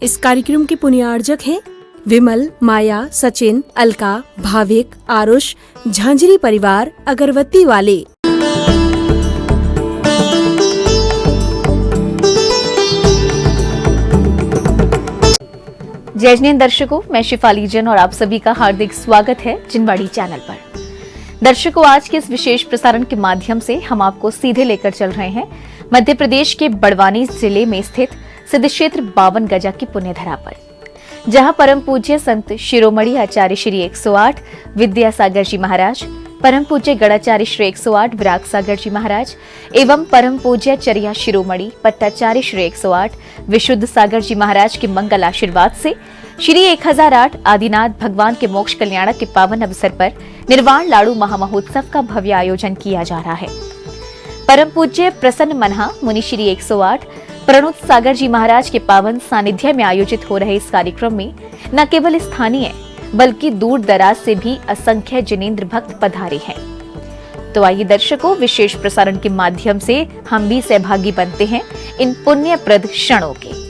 इस कार्यक्रम के पुण्यार्जक हैं विमल, माया, सचिन, अलका, भाविक, आरुष, झांझरी परिवार, अगरबत्ती वाले। जय जिनेंद्र दर्शकों, मैं शिफाली जैन और आप सभी का हार्दिक स्वागत है जिनवाड़ी चैनल पर। दर्शकों, आज के इस विशेष प्रसारण के माध्यम से हम आपको सीधे लेकर चल रहे हैं मध्य प्रदेश के बड़वानी जिले में स्थित सिद्ध क्षेत्र 52 गजा की पुण्यधरा पर, जहां परम पूज्य संत शिरोमणि आचार्य श्री 108 विद्यासागर जी महाराज, परम पूज्य गणाचार्य श्री 108 विराग सागर जी महाराज एवं परम पूज्य चरिया शिरोमणि पट्टाचार्य श्री 108 विशुद्ध सागर जी महाराज के मंगल आशीर्वाद से श्री 1008 आदिनाथ भगवान के मोक्ष कल्याणक के पावन अवसर पर निर्वाण लाड़ू महामहोत्सव का भव्य आयोजन किया जा रहा है। परम पूज्य प्रसन्न मनहा मुनि श्री 108 प्रणुत सागर जी महाराज के पावन सानिध्य में आयोजित हो रहे इस कार्यक्रम में न केवल स्थानीय बल्कि दूर दराज से भी असंख्य जिनेंद्र भक्त पधारे हैं। तो आइए दर्शकों, विशेष प्रसारण के माध्यम से हम भी सहभागी बनते हैं इन पुण्यप्रद क्षणों के।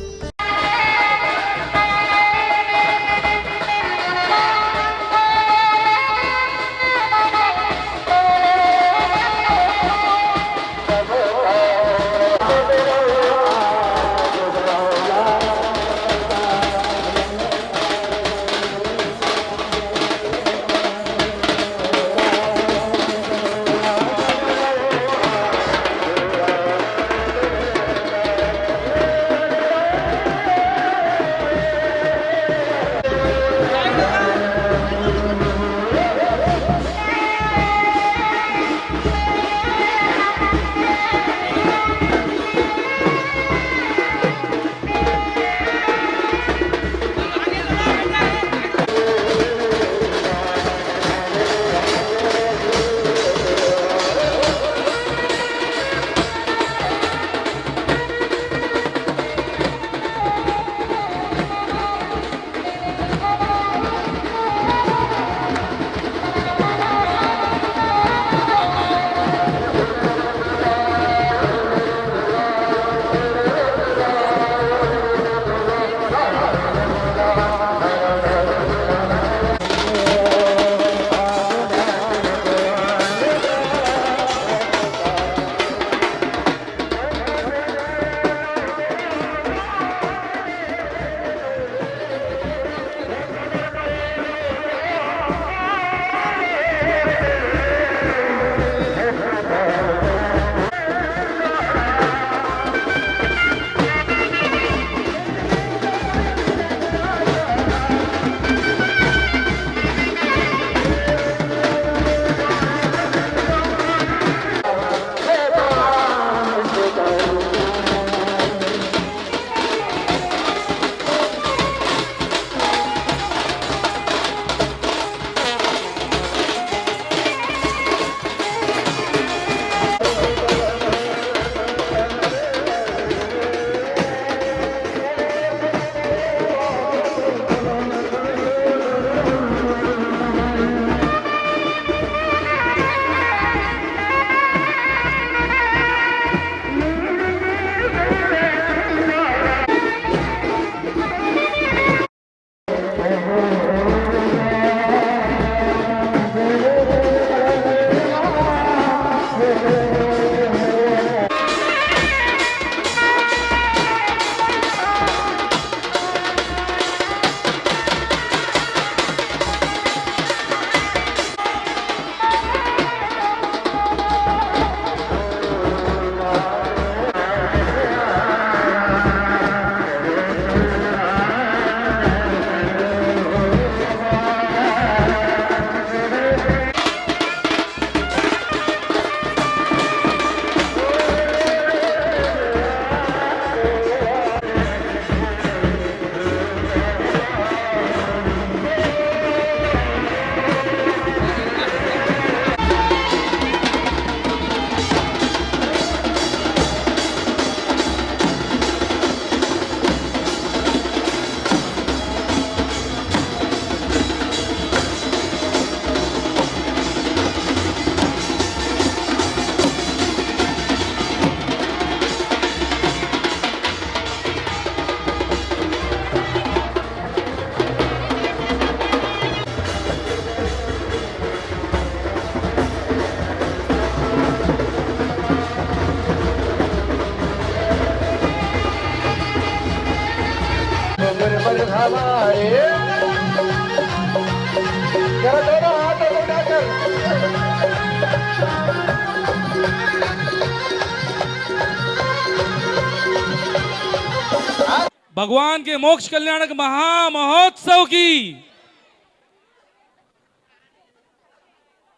भगवान के मोक्ष कल्याणक महामहोत्सव की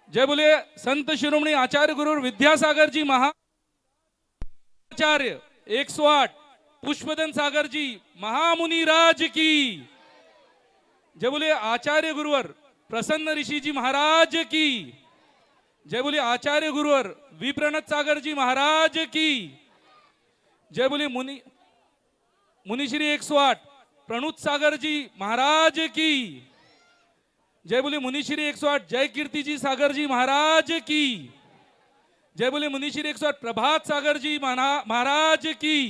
जय बोले संत शिरोमणि आचार्य गुरु विद्यासागर जी महाचार्य 108 पुष्पदन सागर जी महामुनि राज की जय बोले आचार्य गुरुवर प्रसन्न ऋषि जी महाराज की जय बोले आचार्य गुरुवर विप्रनत सागर जी महाराज की जय बोले मुनिश्री 108 प्रणुत सागर जी महाराज की जय बोले मुनिश्री 108 जय कीर्ति जी सागर जी महाराज की जय बोले मुनिश्री 108 प्रभात सागर जी महाराज की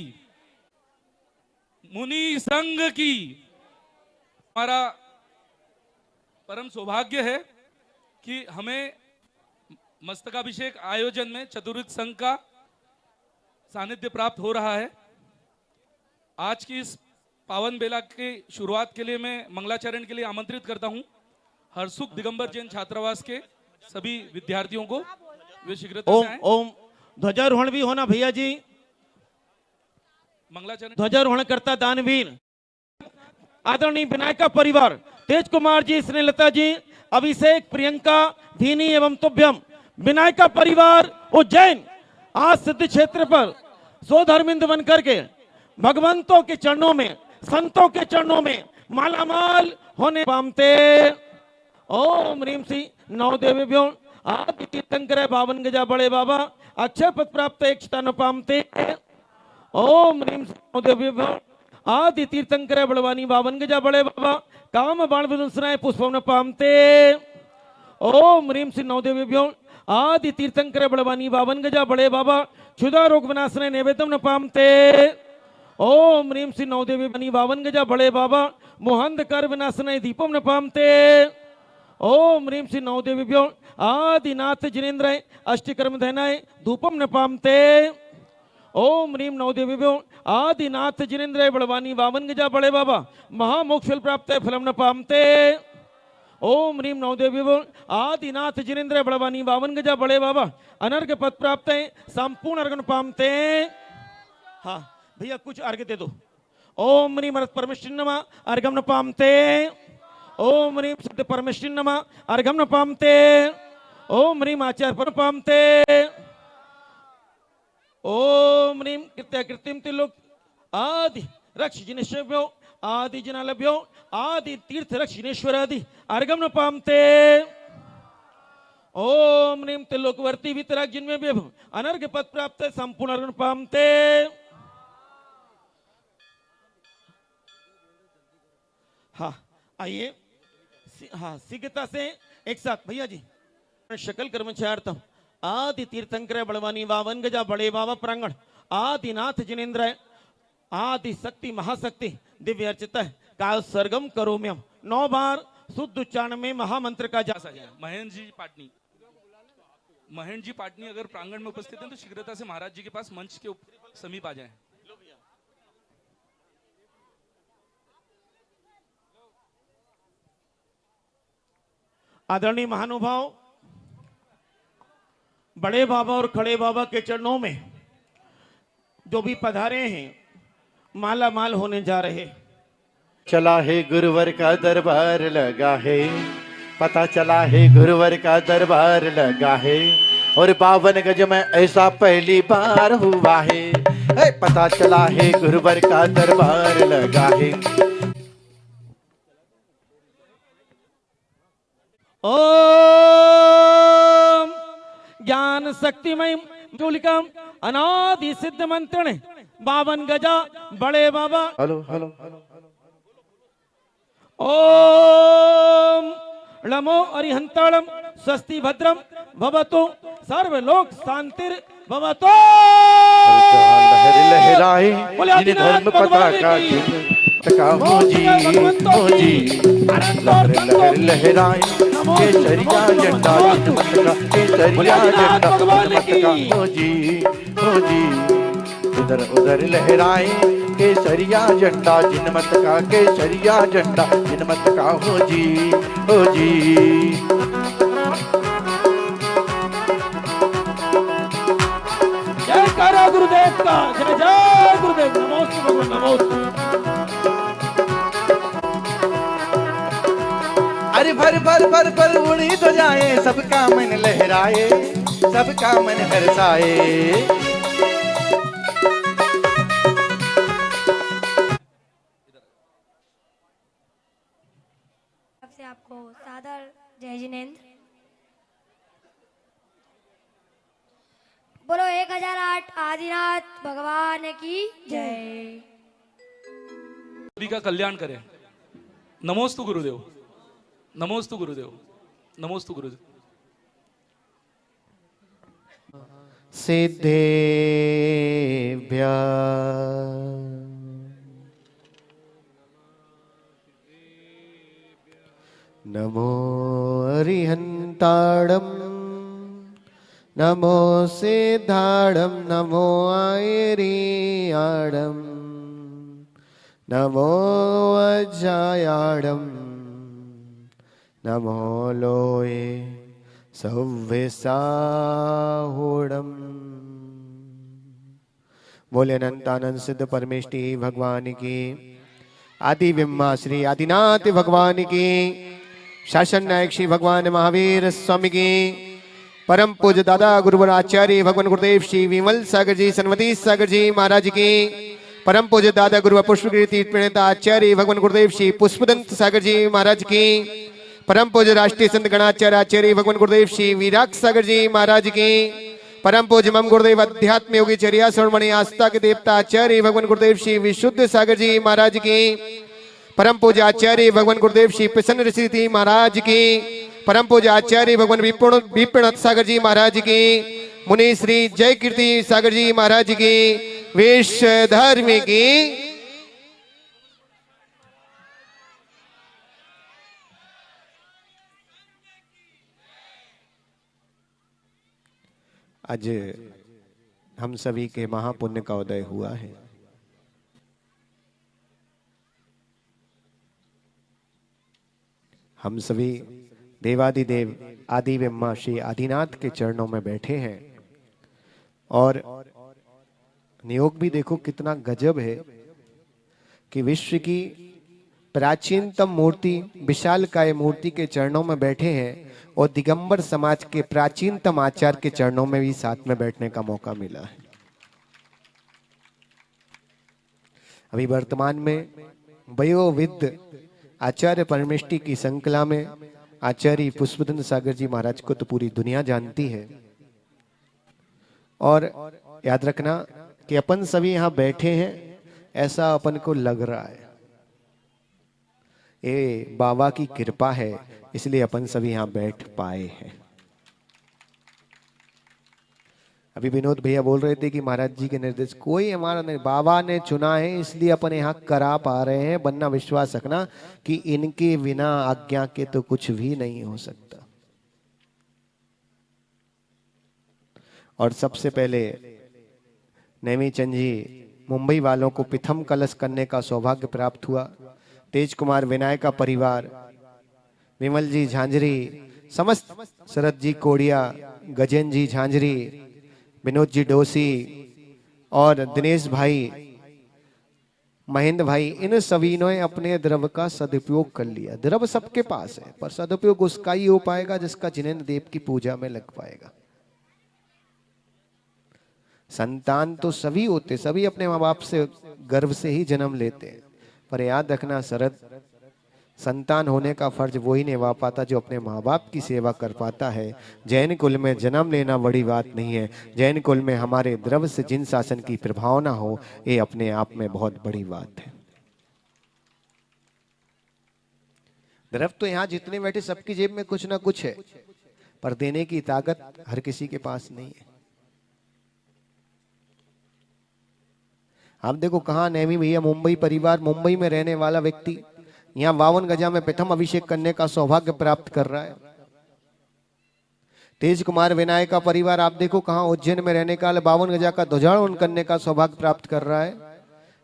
मुनि संघ की। हमारा परम सौभाग्य है कि हमें मस्तकाभिषेक आयोजन में चतुर्युग संघ का सानिध्य प्राप्त हो रहा है। आज की इस पावन बेला की शुरुआत के लिए मैं मंगलाचरण के लिए आमंत्रित करता हूं हरसुख दिगंबर जैन छात्रावास के सभी विद्यार्थियों को। वे शीघ्रता से आएं। ओम ध्वजारोहण भी होना भैया जी। मंगलाचरण ध्वजारोहण करता दानवीर आदरणीय विनायका परिवार तेज कुमार जी, स्नेहलता जी, अभिषेक, प्रियंका, धीनी एवं तुभ्यम। विनायका परिवार उज्जैन आज सिद्ध क्षेत्र पर स्वधर्मिंद बन करके भगवंतों के चरणों में, संतों के चरणों में मालामाल होने पामते। ओम ह्रीम श्री नौ देवेभ्यो आदि तीर्थंकर 52 गजा बड़े बाबा अक्षय पद प्राप्त एक स्थान पामते। ओम ह्रीम श्री नौ देवेभ्यो आदि तीर्थंकर बड़वानी 52 गजा बड़े बाबा काम बाण विध्वंसनाय पुष्पम पामते। ओम ह्रीम श्री नौ देवेभ्यो आदि तीर्थंकर बड़वानी 52 गजा बड़े बाबा क्षुधा रोग विनाशनाय नैवेद्यम न पामते। ओम ह्रीम श्री नौ देवी बनी 52 गजा बड़े बाबा मोहंद कर विनाशनाय दीपम न पामते। ओम ह्रीम श्री नौ देवीभ्यो आदिनाथ जिनेन्द्र अष्टकर्म धनाय धूपम न पामते। ओम ह्रीम नौ देवीभ्यो आदिनाथ जिनेन्द्र बड़वानी 52 गजा बड़े बाबा महामोक्ष फल प्राप्त फलम न पामते। ओम ह्रीम नौ देवीभ्यो आदिनाथ जिनेन्द्र बड़वानी 52 गजा बड़े बाबा अनर्घ पद प्राप्त संपूर्ण अर्घ न पामते। हाँ भैया कुछ अर्घ दे दो। ओम ह्रीम अरत परमेश्वर नमः अर्घम न पामते। ओम ह्रीम सिद्ध परमेश्वर नमः अर्घम न पामते। ओम ह्रीम आचार्य पर पामते। ओम ह्रीम कृत्या कृत्रिम तिलोक आदि रक्ष जिनेश्वरो आदि जनालभ्यो आदि तीर्थ रक्ष जिनेश्वर आदि अर्घम न पामते। ओम ह्रीम तिलोकवर्ती वितराग जिनमें भी अनर्घ पद प्राप्त संपूर्ण अर्घ न पामते। हाँ आइए, हाँ शीघ्रता से एक साथ भैया जी। शकल कर्मचार्थम आदि तीर्थंकर बड़वानी 52 गजा बड़े बाबा प्रांगण आदिनाथ जिनेन्द्र आदि शक्ति महाशक्ति दिव्य अर्चित काल सरगम करोम्यम 9 बार शुद्ध उच्चारण में महामंत्र का जाप। महेंद्र जी पाटनी अगर प्रांगण में उपस्थित हैं तो शीघ्रता से महाराज जी के पास मंच के समीप आ जाएं। आदरणीय महानुभाव बड़े बाबा और खड़े बाबा के चरणों में जो भी पधारे हैं माला माल होने जा रहे। चला है गुरुवर का दरबार लगा है, पता चला है गुरुवर का दरबार लगा है और 52 गज में ऐसा पहली बार हुआ है। पता चला है गुरुवर का दरबार लगा है। ओम ज्ञान शक्तिमय मूलिका अनादि सिद्ध मंत्रण 52 गजा बड़े बाबा। हेलो हेलो ओम नमो अरिहंताणम स्वस्ति भद्रम भवतु सर्वलोक शांतिर भवतु। लहराए धर्म पताका मोजी मोजी लहर लहर लहराए केसरिया झंडा केसरिया झंडा मोजी मोजी उधर उधर लहराए केसरिया झंडा जिनमत का केसरिया झंडा जिनमत का हो जी जय करो गुरुदेव का, जय जय गुरुदेव। नमोस्तु भगवान नमोस्तु। अरे भर भर भर भर उड़ी तो जाए, सबका मन लहराए, सबका मन हर्षाए। से आपको सादर जय जिनेंद्र। बोलो 1008 आदिनाथ भगवान की जय। सभी का कल्याण करे। नमोस्तु गुरुदेव, नमोस्तु गुरुदेव, नमोस्तु गुरुदेव। सिद्धेभ्यः नमो अरिहन्ताणं, नमो सिद्धाणं, नमो आयर्याणं, नमो वज्रायाणं, नमो लोये सव्यसाहुणम्। बोले अनंतानंद सिद्ध परमेष्टि भगवान की, आदि ब्रह्मा श्री आदिनाथ भगवान की, शासन नायक श्री भगवान महावीर स्वामी की, परम पूज्य दादा गुरुवर आचार्य भगवान गुरुदेव श्री विमल सागर जी सन्मति सागर जी महाराज की, परम पूज्य दादा गुरुवर पुष्पगिरी तीर्थ प्रणेता आचार्य भगवान गुरुदेव श्री पुष्पदंत सागर जी महाराज की, परम पूज्य राष्ट्रीय संत गणाचार्य आचार्य भगवान गुरुदेव श्री विराट सागर जी महाराज की, परम पूज्य मम गुरुदेव अध्यात्म योगी चर्या स्वर्णमणि आस्था के देवता आचार्य भगवान गुरुदेव श्री विशुद्ध सागर जी महाराज की, परम पूज्य आचार्य भगवान गुरुदेव श्री प्रसन्न ऋषि महाराज की, परम पूज्य आचार्य भगवान विप्रणत सागर जी महाराज की, मुनि श्री जय कीर्ति सागर जी महाराज की, वेश धर्म की। आज हम सभी के महापुण्य का उदय हुआ है। हम सभी देवादिदेव आदि ब्रह्मा श्री आदिनाथ के चरणों में बैठे हैं और नियोग भी देखो कितना गजब है कि विश्व की प्राचीनतम मूर्ति विशालकाय मूर्ति के चरणों में बैठे हैं और दिगंबर समाज के प्राचीनतम आचार्य के चरणों में भी साथ में बैठने का मौका मिला है। अभी वर्तमान में वयोवृद्ध आचार्य परमेष्टि की संकला में आचार्य पुष्पदंत सागर जी महाराज को तो पूरी दुनिया जानती है। और याद रखना कि अपन सभी यहाँ बैठे हैं ऐसा अपन को लग रहा है, ये बाबा की कृपा है, इसलिए अपन सभी यहाँ बैठ पाए हैं। अभी विनोद भैया बोल रहे थे कि महाराज जी के निर्देश कोई हमारा नहीं, बाबा ने चुना है इसलिए अपन यहाँ करा पा रहे हैं, वरना विश्वास रखना कि इनके बिना आज्ञा के तो कुछ भी नहीं हो सकता। और सबसे पहले नेमी चंद जी मुंबई वालों को प्रथम कलश करने का सौभाग्य प्राप्त हुआ। तेज कुमार विनायका परिवार, विमल जी झांझरी, समस्त शरद जी कोड़िया, गजेंद्र जी झांझरी, विनोद जी डोसी और दिनेश भाई, महेंद्र भाई, इन सभी ने अपने द्रव्य का सदुपयोग कर लिया। द्रव्य सबके पास है पर सदुपयोग उसका ही हो पाएगा जिसका जिनेंद्र देव की पूजा में लग पाएगा। संतान तो सभी होते, सभी अपने माँ बाप से गर्भ से ही जन्म लेते हैं, पर याद रखना शरद, संतान होने का फर्ज वही निभा पाता जो अपने माँ बाप की सेवा कर पाता है। जैन कुल में जन्म लेना बड़ी बात नहीं है, जैन कुल में हमारे द्रव्य से जिन शासन की प्रभावना हो ये अपने आप में बहुत बड़ी बात है। द्रव्य तो यहाँ जितने बैठे सबकी जेब में कुछ ना कुछ है, पर देने की ताकत हर किसी के पास नहीं है। आप देखो कहाँ नेमी भैया, मुंबई परिवार, मुंबई में रहने वाला व्यक्ति यहाँ 52 गजा में प्रथम अभिषेक करने का सौभाग्य प्राप्त कर रहा है। तेज कुमार विनायका परिवार आप देखो कहाँ उज्जैन में रहने का 52 गजा का ध्वजारोहण करने का सौभाग्य प्राप्त कर रहा है।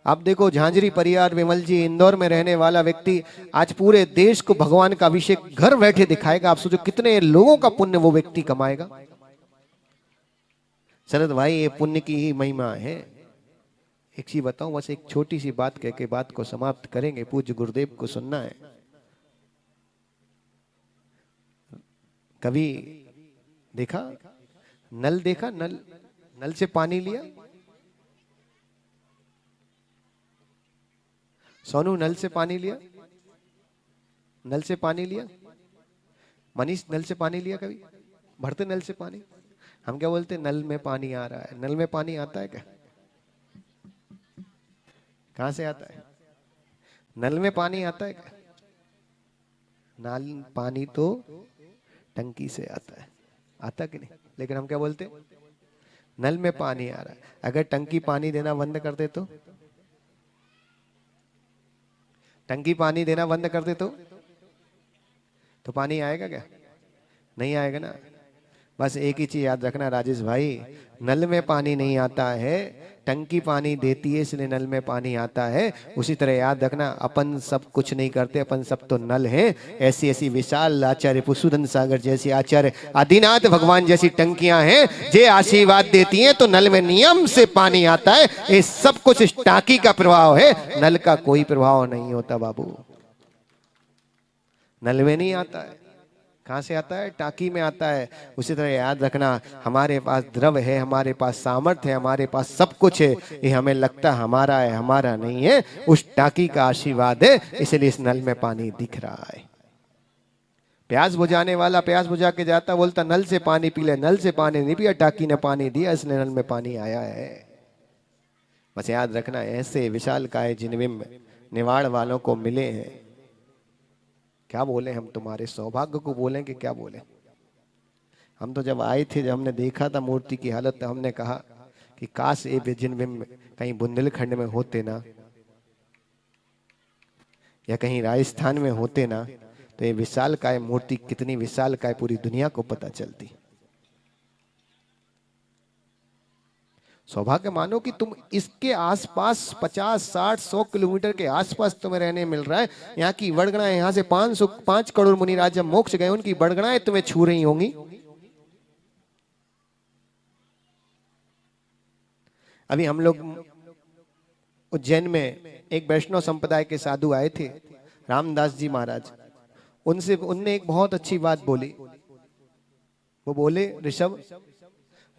आप देखो झांझरी परिवार, विमल जी इंदौर में रहने वाला व्यक्ति आज पूरे देश को भगवान का अभिषेक घर बैठे दिखाएगा। आप सोचो कितने लोगों का पुण्य वो व्यक्ति कमाएगा। शरद भाई ये पुण्य की ही महिमा है। एक चीज बताऊं, बस एक छोटी सी बात कह के बात को समाप्त करेंगे। पूज्य गुरुदेव को सुनना है। कभी देखा नल, देखा नल, नल से पानी लिया? सोनू नल से पानी लिया? नल से पानी लिया? मनीष नल से पानी लिया कभी? भरते नल से पानी? हम क्या बोलते, नल में पानी आ रहा है। नल में पानी आता है क्या? कहां से आता है? नल में पानी आता है क्या? नल पानी तो टंकी से आता है, आता कि नहीं? लेकिन हम क्या बोलते, नल में पानी आ रहा है। अगर टंकी पानी देना बंद कर दे तो, टंकी पानी देना बंद कर दे तो पानी आएगा क्या? नहीं आएगा ना। बस एक ही चीज याद रखना राजेश भाई, नल में पानी नहीं आता है, टंकी पानी देती है इसलिए नल में पानी आता है। उसी तरह याद रखना, अपन सब कुछ नहीं करते, अपन सब तो नल हैं। ऐसी ऐसी विशाल आचार्य पुष्पदन सागर जैसी, आचार्य आदिनाथ भगवान जैसी टंकियां हैं जे आशीर्वाद देती हैं, तो नल में नियम से पानी आता है। ये सब कुछ इस टाकी का प्रभाव है, नल का कोई प्रभाव नहीं होता बाबू। नल में नहीं आता है, कहां से आता है? टाकी में आता है। उसी तरह याद रखना, हमारे पास द्रव है, हमारे पास सामर्थ्य है, हमारे पास सब कुछ है, ये हमें लगता हमारा है, हमारा नहीं है, उस टाकी का आशीर्वाद है, इसलिए इस नल में पानी दिख रहा है। प्यास बुझाने वाला प्यास बुझा के जाता, बोलता नल से पानी पी ले, नल से पानी नहीं पिया, टाकी ने पानी दिया इसलिए नल में पानी आया है। बस याद रखना, ऐसे विशाल काय जिनविम निवाड़ वालों को मिले हैं। क्या बोले हम, तुम्हारे सौभाग्य को बोलें कि क्या बोले? हम तो जब आए थे, जब हमने देखा था मूर्ति की हालत, तो हमने कहा कि काश ये जिनविम कहीं बुंदेलखंड में होते ना, या कहीं राजस्थान में होते ना, तो ये विशाल काय मूर्ति कितनी विशाल काय पूरी दुनिया को पता चलती। सौभाग्य मानो कि तुम इसके आसपास 50, 60, 100 किलोमीटर के आसपास तुम्हें रहने मिल रहा है। यहाँ की बड़गणाएं, यहाँ से 5 करोड़ मुनिराज जब मोक्ष गए, उनकी बड़गणाएं तुम्हें छू रही होंगी। अभी हम लोग उज्जैन में एक वैष्णव संप्रदाय के साधु आए थे, रामदास जी महाराज। उनने एक बहुत अच्छी बात बोली। वो बोले, ऋषभ,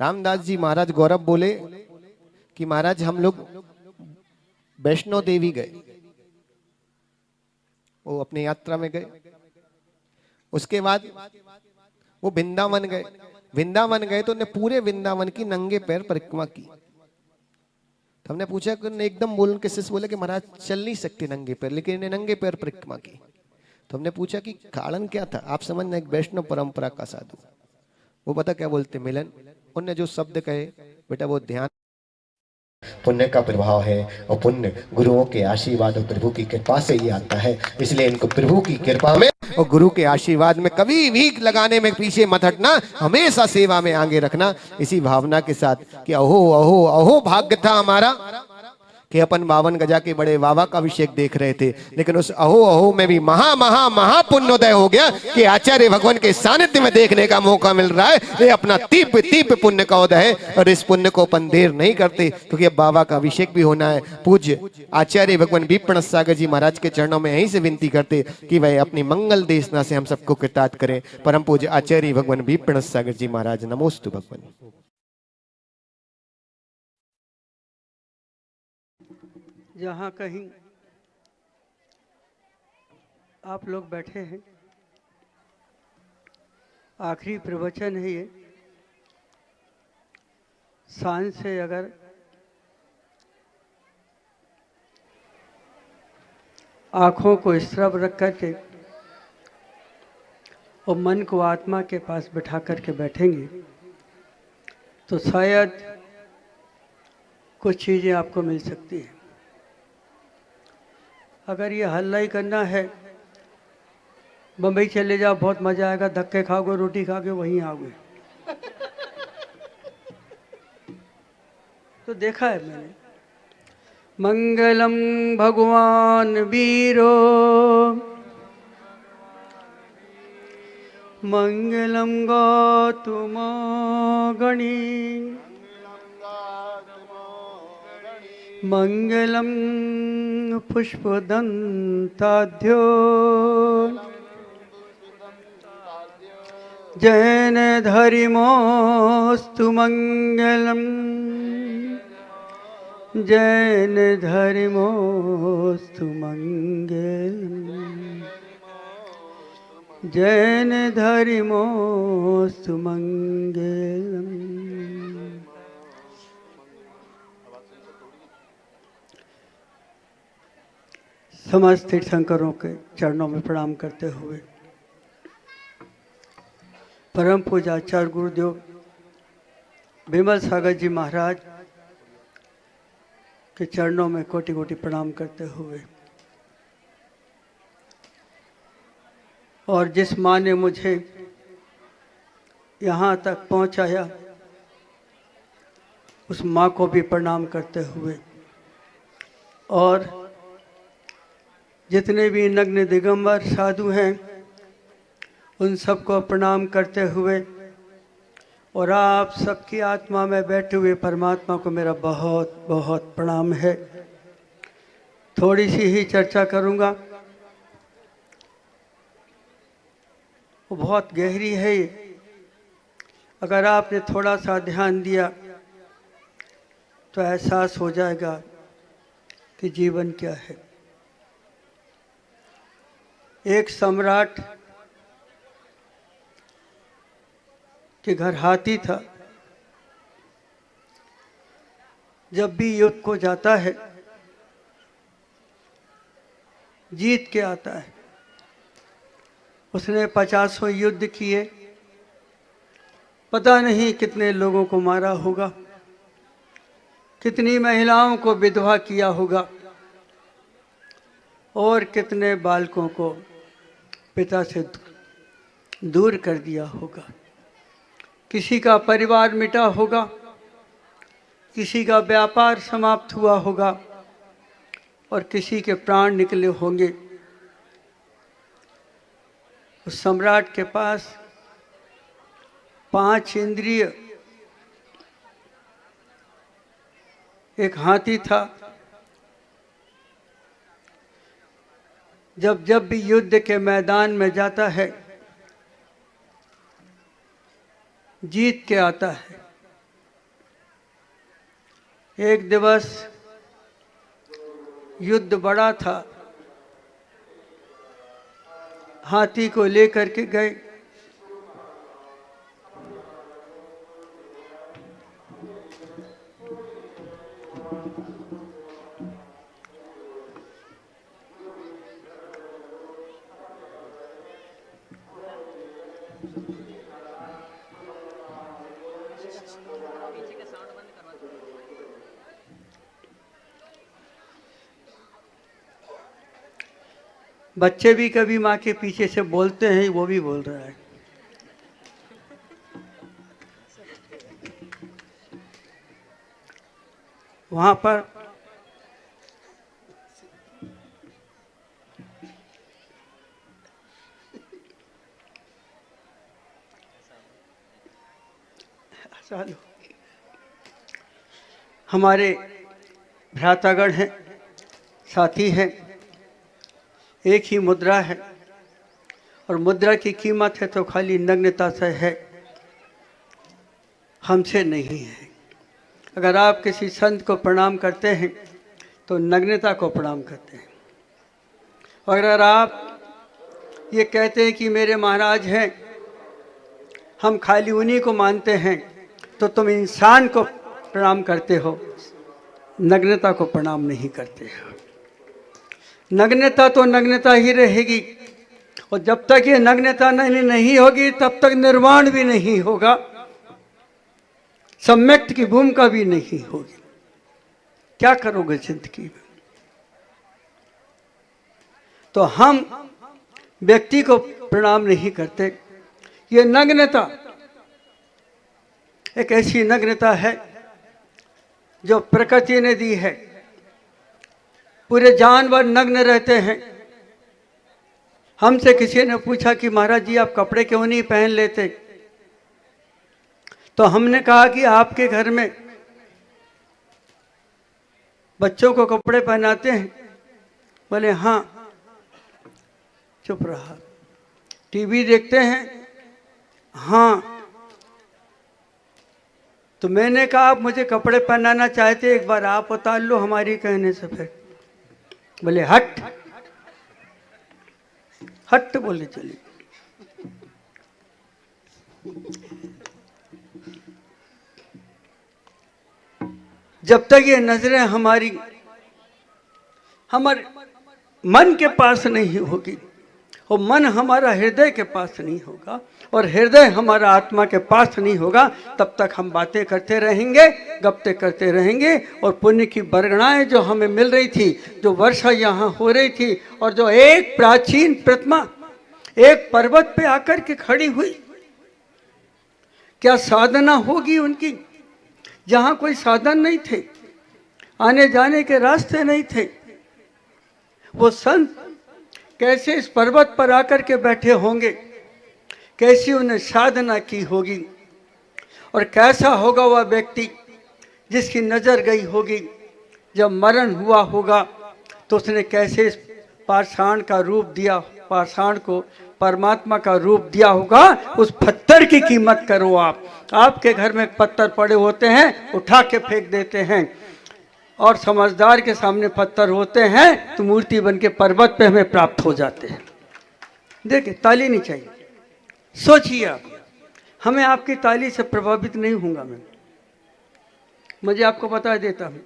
रामदास जी महाराज गौरव बोले कि महाराज हम लोग वैष्णो देवी गए, वो अपनी यात्रा में गए। उसके बाद वो वृंदावन गए। वृंदावन गए तो उन्हें पूरे वृंदावन की नंगे पैर परिक्रमा की। तो हमने पूछा कि उन्हें एकदम बोल के शिष्य बोले कि महाराज चल नहीं सकते नंगे पैर, लेकिन इन्हें नंगे पैर परिक्रमा की। तो हमने पूछा कि कारण क्या था? आप समझना, एक वैष्णव परंपरा का साधु, वो पता क्या बोलते मिलन, उनने जो शब्द कहे, बेटा वो ध्यान पुण्य का प्रभाव है, और पुण्य गुरुओं के आशीर्वाद और प्रभु की कृपा से ही आता है। इसलिए इनको प्रभु की कृपा में और गुरु के आशीर्वाद में कभी भी लगाने में पीछे मत हटना, हमेशा सेवा में आगे रखना, इसी भावना के साथ कि अहो अहो अहो भाग्य था हमारा कि अपन 52 गजा के बड़े बाबा का अभिषेक देख रहे थे, लेकिन उस अहो अहो में भी महा महा महा पुण्योदय हो गया कि आचार्य भगवान के सानिध्य में देखने का मौका मिल रहा है। ये अपना तीव्र तीव्र पुण्य का उदय है, और इस पुण्य को अपन देर नहीं करते, क्योंकि अब बाबा का अभिषेक भी होना है। पूज्य आचार्य भगवान विप्रण सागर जी महाराज के चरणों में यहीं से विनती करते कि वह अपनी मंगल देशना से हम सबको कृतार्थ करें। परम पूज्य आचार्य भगवान विप्रण सागर जी महाराज, नमोस्तु भगवान। जहाँ कहीं आप लोग बैठे हैं, आखिरी प्रवचन है ये। सांझ से अगर आँखों को इस तरफ रख करके और मन को आत्मा के पास बिठा करके बैठेंगे तो शायद कुछ चीज़ें आपको मिल सकती हैं। अगर ये हल्ला ही करना है, बम्बई चले जाओ बहुत मजा आएगा, धक्के खाओगे, रोटी खाओगे, वहीं आओगे। तो देखा है मैंने। मंगलम भगवान वीरो, मंगलम गौतम गणी, मंगलम पुष्पदंताध्यो, जैन धर्मोस्तु मंगलम, जैन धर्मोस्तु मंगलम, जैन धर्मोस्तु मंगलम। समस्त तीर्थंकरों के चरणों में प्रणाम करते हुए परम पूज्य आचार्य गुरुदेव विमल सागर जी महाराज के चरणों में कोटि कोटि प्रणाम करते हुए और जिस माँ ने मुझे यहाँ तक पहुँचाया उस माँ को भी प्रणाम करते हुए और जितने भी नग्न दिगंबर साधु हैं उन सबको प्रणाम करते हुए और आप सबकी आत्मा में बैठे हुए परमात्मा को मेरा बहुत बहुत प्रणाम है। थोड़ी सी ही चर्चा करूँगा, वो बहुत गहरी है ये। अगर आपने थोड़ा सा ध्यान दिया तो एहसास हो जाएगा कि जीवन क्या है। एक सम्राट के घर हाथी था। जब भी युद्ध को जाता है जीत के आता है। उसने 50 युद्ध किए, पता नहीं कितने लोगों को मारा होगा, कितनी महिलाओं को विधवा किया होगा और कितने बालकों को पिता से दूर कर दिया होगा। किसी का परिवार मिटा होगा, किसी का व्यापार समाप्त हुआ होगा और किसी के प्राण निकले होंगे। उस सम्राट के पास 5 इंद्रिय, एक हाथी था। जब जब भी युद्ध के मैदान में जाता है जीत के आता है। एक दिवस युद्ध बड़ा था, हाथी को लेकर के गए। बच्चे भी कभी माँ के पीछे से बोलते हैं, वो भी बोल रहा है। वहाँ पर हमारे भ्रातागण हैं, साथी हैं। एक ही मुद्रा है और मुद्रा की कीमत है तो खाली नग्नता से है, हमसे नहीं है। अगर आप किसी संत को प्रणाम करते हैं तो नग्नता को प्रणाम करते हैं। और अगर आप ये कहते हैं कि मेरे महाराज हैं, हम खाली उन्हीं को मानते हैं, तो तुम इंसान को प्रणाम करते हो, नग्नता को प्रणाम नहीं करते हो। नग्नता तो नग्नता ही रहेगी और जब तक ये नग्नता नहीं होगी तब तक निर्वाण भी नहीं होगा, सम्यक्त की भूमिका भी नहीं होगी। क्या करोगे जिंदगी में? तो हम व्यक्ति को प्रणाम नहीं करते। ये नग्नता एक ऐसी नग्नता है जो प्रकृति ने दी है। पूरे जानवर नग्न रहते हैं। हमसे किसी ने पूछा कि महाराज जी आप कपड़े क्यों नहीं पहन लेते, तो हमने कहा कि आपके घर में बच्चों को कपड़े पहनाते हैं? बोले हाँ। चुप रहा। टीवी देखते हैं? हाँ, तो मैंने कहा आप मुझे कपड़े पहनाना चाहते, एक बार आप उतार लो हमारी कहने से। फिर बोले हट हट, बोले चलिए। जब तक ये नजरें हमारे मन के पास नहीं होगी और मन हमारा हृदय के पास नहीं होगा और हृदय हमारा आत्मा के पास नहीं होगा, तब तक हम बातें करते रहेंगे, गप्पे करते रहेंगे। और पुण्य की बरगड़ाएं जो हमें मिल रही थी, जो वर्षा यहाँ हो रही थी, और जो एक प्राचीन प्रतिमा एक पर्वत पे आकर के खड़ी हुई, क्या साधना होगी उनकी, जहाँ कोई साधन नहीं थे, आने जाने के रास्ते नहीं थे। वो संत कैसे इस पर्वत पर आकर के बैठे होंगे, कैसी उन्हें साधना की होगी, और कैसा होगा वह व्यक्ति जिसकी नजर गई होगी, जब मरण हुआ होगा तो उसने कैसे इस पाषाण का रूप दिया, पाषाण को परमात्मा का रूप दिया होगा। उस पत्थर की कीमत करो आप। आपके घर में पत्थर पड़े होते हैं, उठा के फेंक देते हैं, और समझदार के सामने पत्थर होते हैं तो मूर्ति बन के पर्वत पे हमें प्राप्त हो जाते हैं। देखिए, ताली नहीं चाहिए, सोचिए आप। हमें आपकी ताली से प्रभावित नहीं होऊंगा मैं। मुझे आपको बता देता हूँ,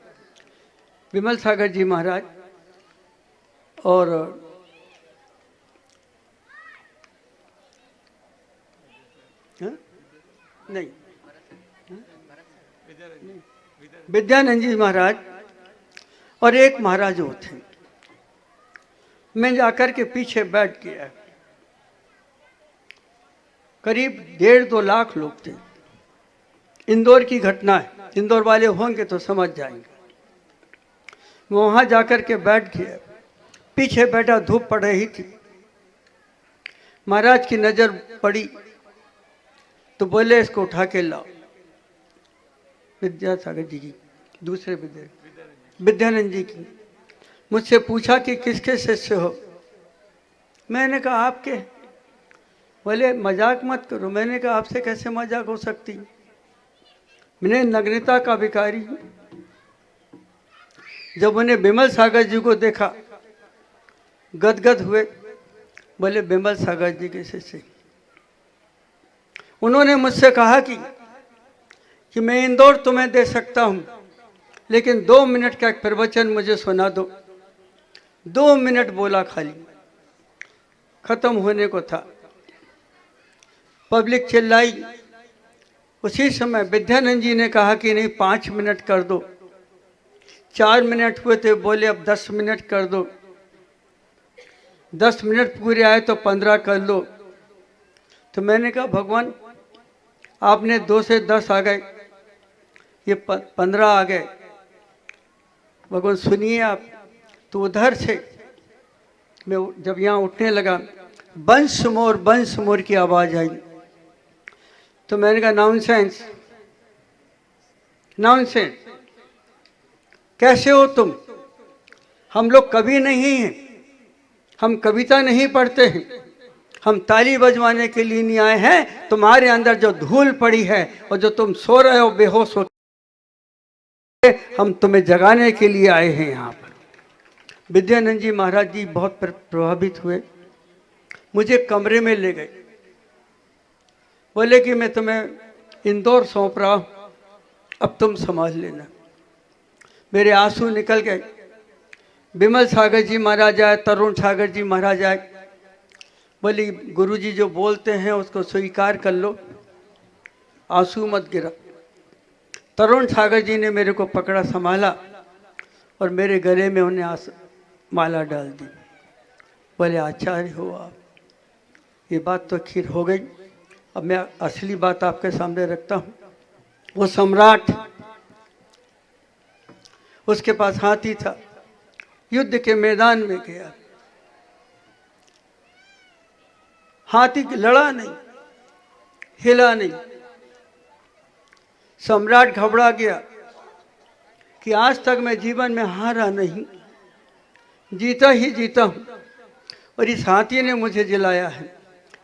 विमल सागर जी महाराज और नहीं, विद्यानंद जी महाराज और एक महाराज वो थे। मैं जाकर के पीछे बैठ गया। करीब 1.5-2 लाख लोग थे। इंदौर की घटना है, इंदौर वाले होंगे तो समझ जाएंगे। मैं वहां जाकर के बैठ गया, पीछे बैठा, धूप पड़ रही थी। महाराज की नजर पड़ी तो बोले इसको उठा के लाओ। विद्यासागर जी की, दूसरे विद्यानंद जी की। मुझसे पूछा कि किसके शिष्य हो? मैंने कहा आपके। बोले मजाक मत करो। मैंने कहा आपसे कैसे मजाक हो सकती, मैंने नग्नता का भिखारी हूं। जब उन्हें विमल सागर जी को देखा, गदगद हुए। बोले विमल सागर जी के शिष्य। उन्होंने मुझसे कहा कि मैं इंदौर तुम्हें दे सकता हूं, लेकिन 2 मिनट का एक प्रवचन मुझे सुना दो। 2 मिनट बोला, खाली खत्म होने को था। पब्लिक चिल्लाई। उसी समय विद्यानंद जी ने कहा कि नहीं, 5 मिनट कर दो। 4 मिनट हुए थे, बोले अब 10 मिनट कर दो। 10 मिनट पूरे आए तो 15 कर लो। तो मैंने कहा भगवान, आपने 2 से 10 आ गए, ये 15 आ गए। भगवान सुनिए आप। तो उधर से मैं जब यहाँ उठने लगा, बंश मोर की आवाज आई। तो मैंने कहा नॉनसेंस, नॉनसेंस, कैसे हो तुम? हम लोग कवि नहीं हैं, हम कविता नहीं पढ़ते हैं, हम ताली बजवाने के लिए नहीं आए हैं। तुम्हारे अंदर जो धूल पड़ी है और जो तुम सो रहे हो बेहोश हो, हम तुम्हें जगाने के लिए आए हैं यहाँ पर। विद्यानंद जी महाराज जी बहुत प्रभावित हुए, मुझे कमरे में ले गए। बोले कि मैं तुम्हें इंदौर सौंप रहा हूं, अब तुम संभाल लेना। मेरे आंसू निकल गए। विमल सागर जी महाराज आए, तरुण सागर जी महाराज आए। बोली गुरुजी जो बोलते हैं उसको स्वीकार कर लो, आंसू मत गिरा। तरुण सागर जी ने मेरे को पकड़ा, संभाला और मेरे गले में उन्हें माला डाल दी। बोले आचार्य हो आप। ये बात तो खीर हो गई। अब मैं असली बात आपके सामने रखता हूँ। वो सम्राट, उसके पास हाथी था, युद्ध के मैदान में गया। हाथी लड़ा नहीं, हिला नहीं। सम्राट घबरा गया कि आज तक मैं जीवन में हारा नहीं, जीता ही जीता हूं, और इस हाथी ने मुझे जिलाया है,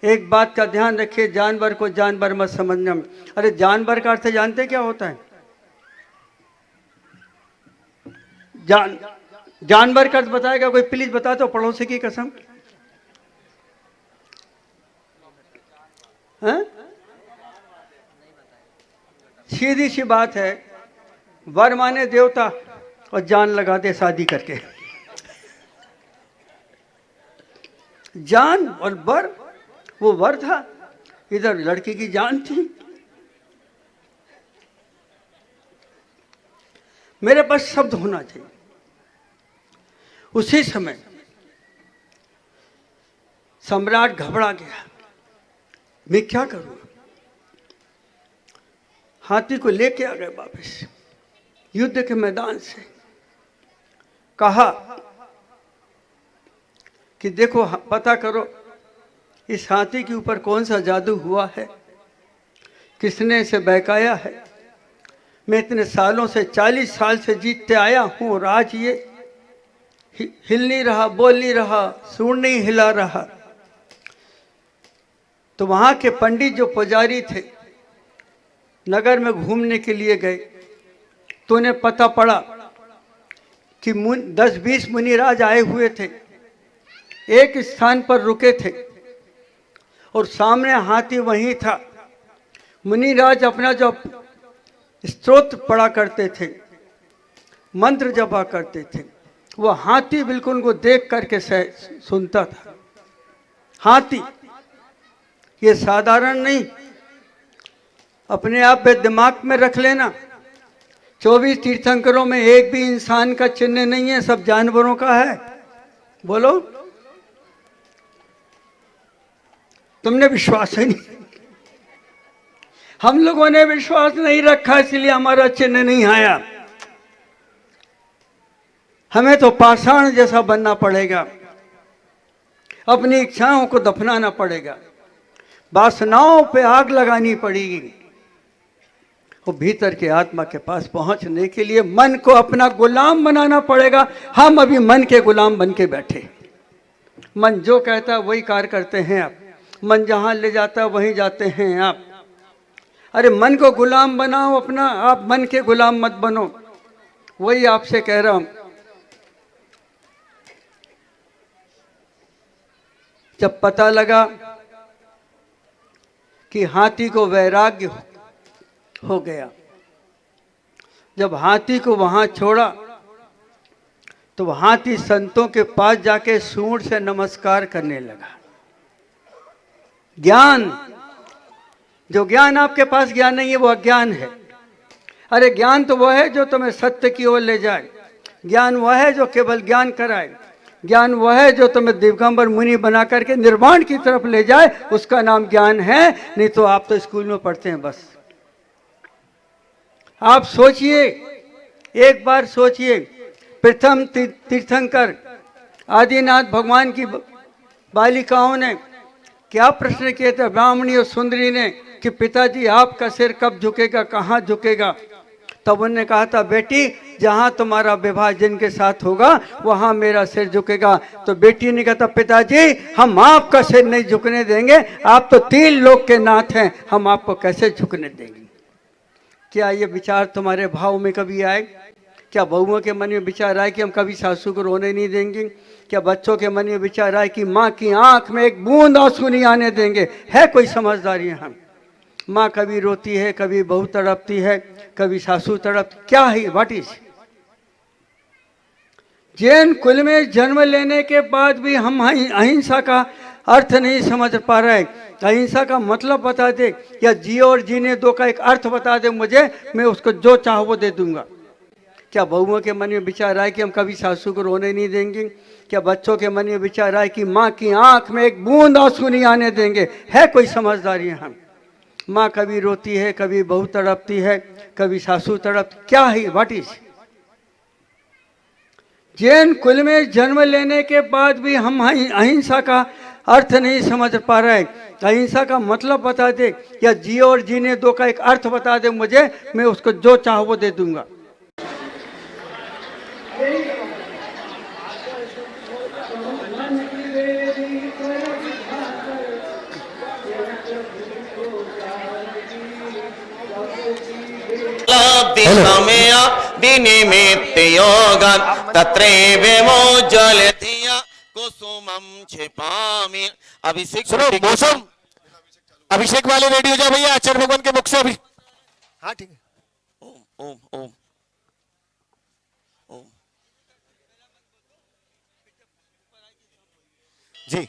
एक बात का ध्यान रखिए, जानवर को जानवर मत समझना। अरे जानवर का अर्थ जानते क्या होता है? जानवर का अर्थ बताएगा कोई? प्लीज बता दो, पड़ोसी की कसम। हैं? सीधी सी बात है, वर माने देवता और जान लगा दे शादी करके। जान और वर, वो वर था, इधर लड़की की जान थी। मेरे पास शब्द होना चाहिए। उसी समय सम्राट घबरा गया, मैं क्या करूं? हाथी को लेके आ गए वापस युद्ध के मैदान से। कहा कि देखो, पता करो इस हाथी के ऊपर कौन सा जादू हुआ है, किसने इसे बहकाया है। मैं इतने सालों से 40 साल से जीतते आया हूं और आज ये हिल नहीं रहा, बोल नहीं रहा, सूंड नहीं हिला रहा। तो वहां के पंडित जो पुजारी थे, नगर में घूमने के लिए गए, तो उन्हें पता पड़ा कि 10-20 मुनिराज आए हुए थे, एक स्थान पर रुके थे और सामने हाथी वहीं था। मुनिराज अपना जो स्तोत्र पढ़ा करते थे, मंत्र जपा करते थे, वो हाथी बिल्कुल उनको देख करके सुनता था। हाथी ये साधारण नहीं, अपने आप पे दिमाग में रख लेना। 24 तीर्थंकरों में एक भी इंसान का चिन्ह नहीं है, सब जानवरों का है। बोलो, तुमने विश्वास ही नहीं। हम लोगों ने विश्वास नहीं रखा, इसलिए हमारा चिन्ह नहीं आया। हमें तो पाषाण जैसा बनना पड़ेगा, अपनी इच्छाओं को दफनाना पड़ेगा, वासनाओं पे आग लगानी पड़ेगी। और भीतर के आत्मा के पास पहुंचने के लिए मन को अपना गुलाम बनाना पड़ेगा। हम अभी मन के गुलाम बन के बैठे। मन जो कहता है वही कार्य करते हैं आप। मन जहां ले जाता है वहीं जाते हैं आप। अरे मन को गुलाम बनाओ अपना, आप मन के गुलाम मत बनो। वही आपसे कह रहा हूं। जब पता लगा कि हाथी को वैराग्य हो गया, जब हाथी को वहां छोड़ा, तो हाथी संतों के पास जाके सूंड से नमस्कार करने लगा। ज्ञान, जो ज्ञान आपके पास ज्ञान नहीं है वो अज्ञान है। अरे ज्ञान तो वह है जो तुम्हें सत्य की ओर ले जाए। ज्ञान वह है जो केवल ज्ञान कराए। ज्ञान वह है जो तुम्हें दिगंबर मुनि बना करके निर्वाण की तरफ ले जाए, उसका नाम ज्ञान है। नहीं तो आप तो स्कूल में पढ़ते हैं बस। आप सोचिए, एक बार सोचिए, प्रथम तीर्थंकर आदिनाथ भगवान की बालिकाओं ने क्या प्रश्न किए थे ब्राह्मणी और सुंदरी ने कि पिताजी आपका सिर कब झुकेगा, कहाँ झुकेगा? तब उन्होंने कहा था, बेटी जहाँ तुम्हारा विवाह जिनके साथ होगा वहाँ मेरा सिर झुकेगा। तो बेटी ने कहा था, पिताजी हम आपका सिर नहीं झुकने देंगे, आप तो 3 लोक के नाथ हैं, हम आपको कैसे झुकने देंगे? क्या ये विचार तुम्हारे भाव में कभी आए? क्या बहुओं के मन में विचार आए कि हम कभी सासू को रोने नहीं देंगे? क्या बच्चों के मन में विचार आए कि माँ की आंख में एक बूंद आंसू नहीं आने देंगे? है कोई समझदारी? हम माँ कभी रोती है, कभी बहू तड़पती है, कभी सासू तड़प, क्या है? What is? जैन कुल में जन्म लेने के बाद भी हम अहिंसा का अर्थ नहीं समझ पा रहे। अहिंसा का मतलब बता दे, या जियो और जीने दो का एक अर्थ बता दे मुझे, मैं उसको जो चाह वो दे दूंगा। क्या बहुओं के मन में विचार आए कि हम कभी सासू को रोने नहीं देंगे? क्या बच्चों के मन में विचार आए कि माँ की आंख में एक बूंद आंसू नहीं आने देंगे? है कोई समझदारी? हम माँ कभी रोती है, कभी बहू तड़पती है, कभी सासू तड़प, क्या है? What is? जैन कुल में जन्म लेने के बाद भी हम अहिंसा का अर्थ नहीं समझ पा रहे। अहिंसा का मतलब बता दे, या जियो और जीने दो का एक अर्थ बता दे मुझे, मैं उसको जो चाह वो दे दूंगा। विनिमित्तयोगं तत्रैवोज्ज्वलधिया कुसुमं क्षिपामि। अभिषेक सुनो मौसम, अभिषेक वाले रेडी हो जाओ भैया, आचार्य भगवान के मुख से अभी। हाँ ठीक है। ओम ओम ओम ओम जी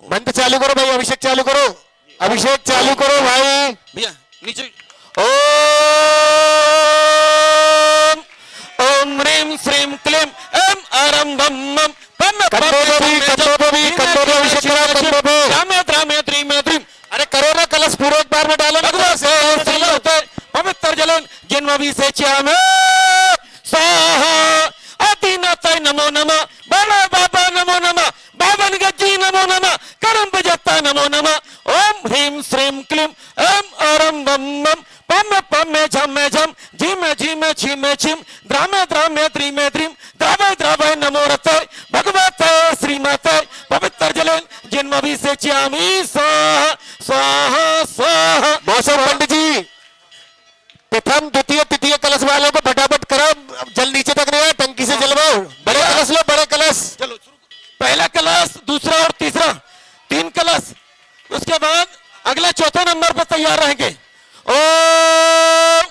मंत्र चालू करो भाई, अभिषेक चालू करो, अभिषेक चालू करो भाई। भैया नीचे। ओम ओम ह्रीं श्रीं क्लीं ऐं अरं बम बम पम अरे करो ना, कलश पूरे एक बार में डालो ना। पवित्र जलन जिन्मवि से च्यामे स्वाहा अतिनाथाय नमो नमः, बड़े बाबा नमो नमः, बावन गज्जी नमो नमः, करम बजत्ता नमो नमः। ओम ह्रीं श्रीं क्लीं ऐं अरं बम बम पम पम झम झम झिम झिम छिम छिम द्रामे द्रामे द्रीमे द्रीम द्रावय द्रावय नमो रते भगवते श्रीमते पवित्र जलन जिन्मवि से च्यामी स्वाहा स्वाहा स्वाहा। मौसम पंडित जी, प्रथम द्वितीय तृतीय कलश वालों को फटाफट करो, जल नीचे तक नहीं आया, टंकी से जलवाओ। बड़े कलश लो, बड़े कलश। चलो पहला कलश, दूसरा और तीसरा, 3 कलश। उसके बाद अगला चौथे नंबर पर तैयार रहेंगे। ओम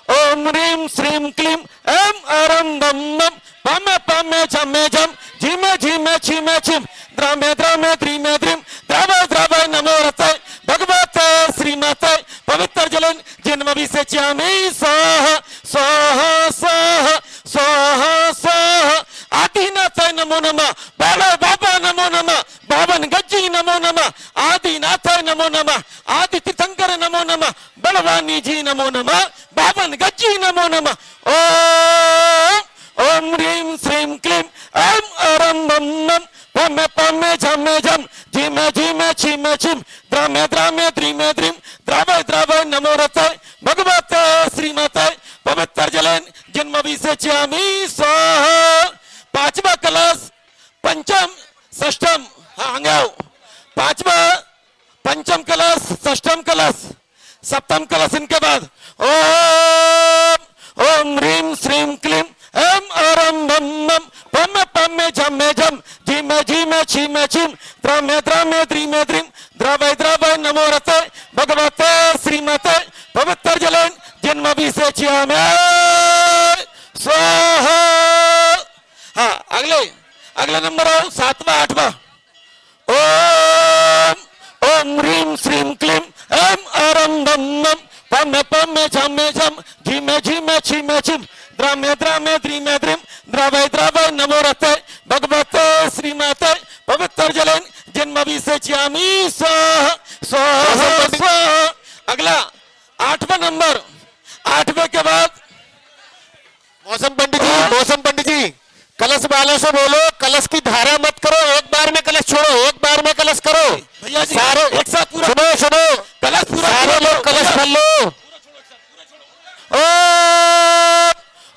ओम ह्रीं श्रीं क्लीं ऐं अरं बम बम पम पम झम झम झिम झिम छिम छिम द्रामे द्रामे द्रीमे द्रीम द्रावय द्रावय नमो रते भगवते श्रीमते पवित्र जलन जिन्मवि से च्यामी स्वाहा स्वाहा स्वाहा स्वाहा स्वाहा। आदिनाथाय नमो नमः, बड़े बाबा नमो नमः, बावन गज्जी नमो नमः, आदिनाथाय नमो नमः, आदि तीर्थंकर नमो नमः, बलवानी जी नमो नमः, बावन गज्जी नमो नमः। ओम ओम ह्रीं श्रीं क्लीं ऐं अरं बम बम पम पम झम झम झिम झिम छिम छिम द्रामे द्रामे द्रीमे द्रीम द्रावय द्रावय नमो रते भगवते श्रीमते पवित्र जलन जिन्मवि से च्यामी स्वाहा। 5वां कलश, पंचम षष्ठम, हाँ आगे आओ। 5वां पंचम कलश, षष्ठम कलश, सप्तम कलश इनके बाद। ओम ओम ह्रीं श्रीं क्लीं ऐं अरं बम बम पम पम झम झम झिम झिम छिम छिम द्रामे द्रामे द्रीमे द्रीम द्रावय द्रावय नमो रते भगवते श्रीमते पवित्र जलन जिन्मवि से च्यामे स्वाहा। हाँ अगला नंबर आओ, 7वां 8वां। ओम ओम ह्रीं श्रीं क्लीं ऐं अरं बम बम पम पम झम झम झिम झिम छिम छिम द्रामे द्रामे द्रीमे द्रीम द्रावय द्रावय नमो रते भगवते श्रीमते पवित्र जलन जिन्मवि से च्यामी स्वाहा स्वाहा स्वाहा। अगला 8वां नंबर, 8वें के बाद। मौसम पंडित जी कलश वालों से बोलो, कलश की धारा मत करो, एक बार में कलश छोड़ो, एक बार में कलश करो। भैया जी सारे एक साथ पूरा सुनो कलश पूरा, सारे लोग कलश भर लो।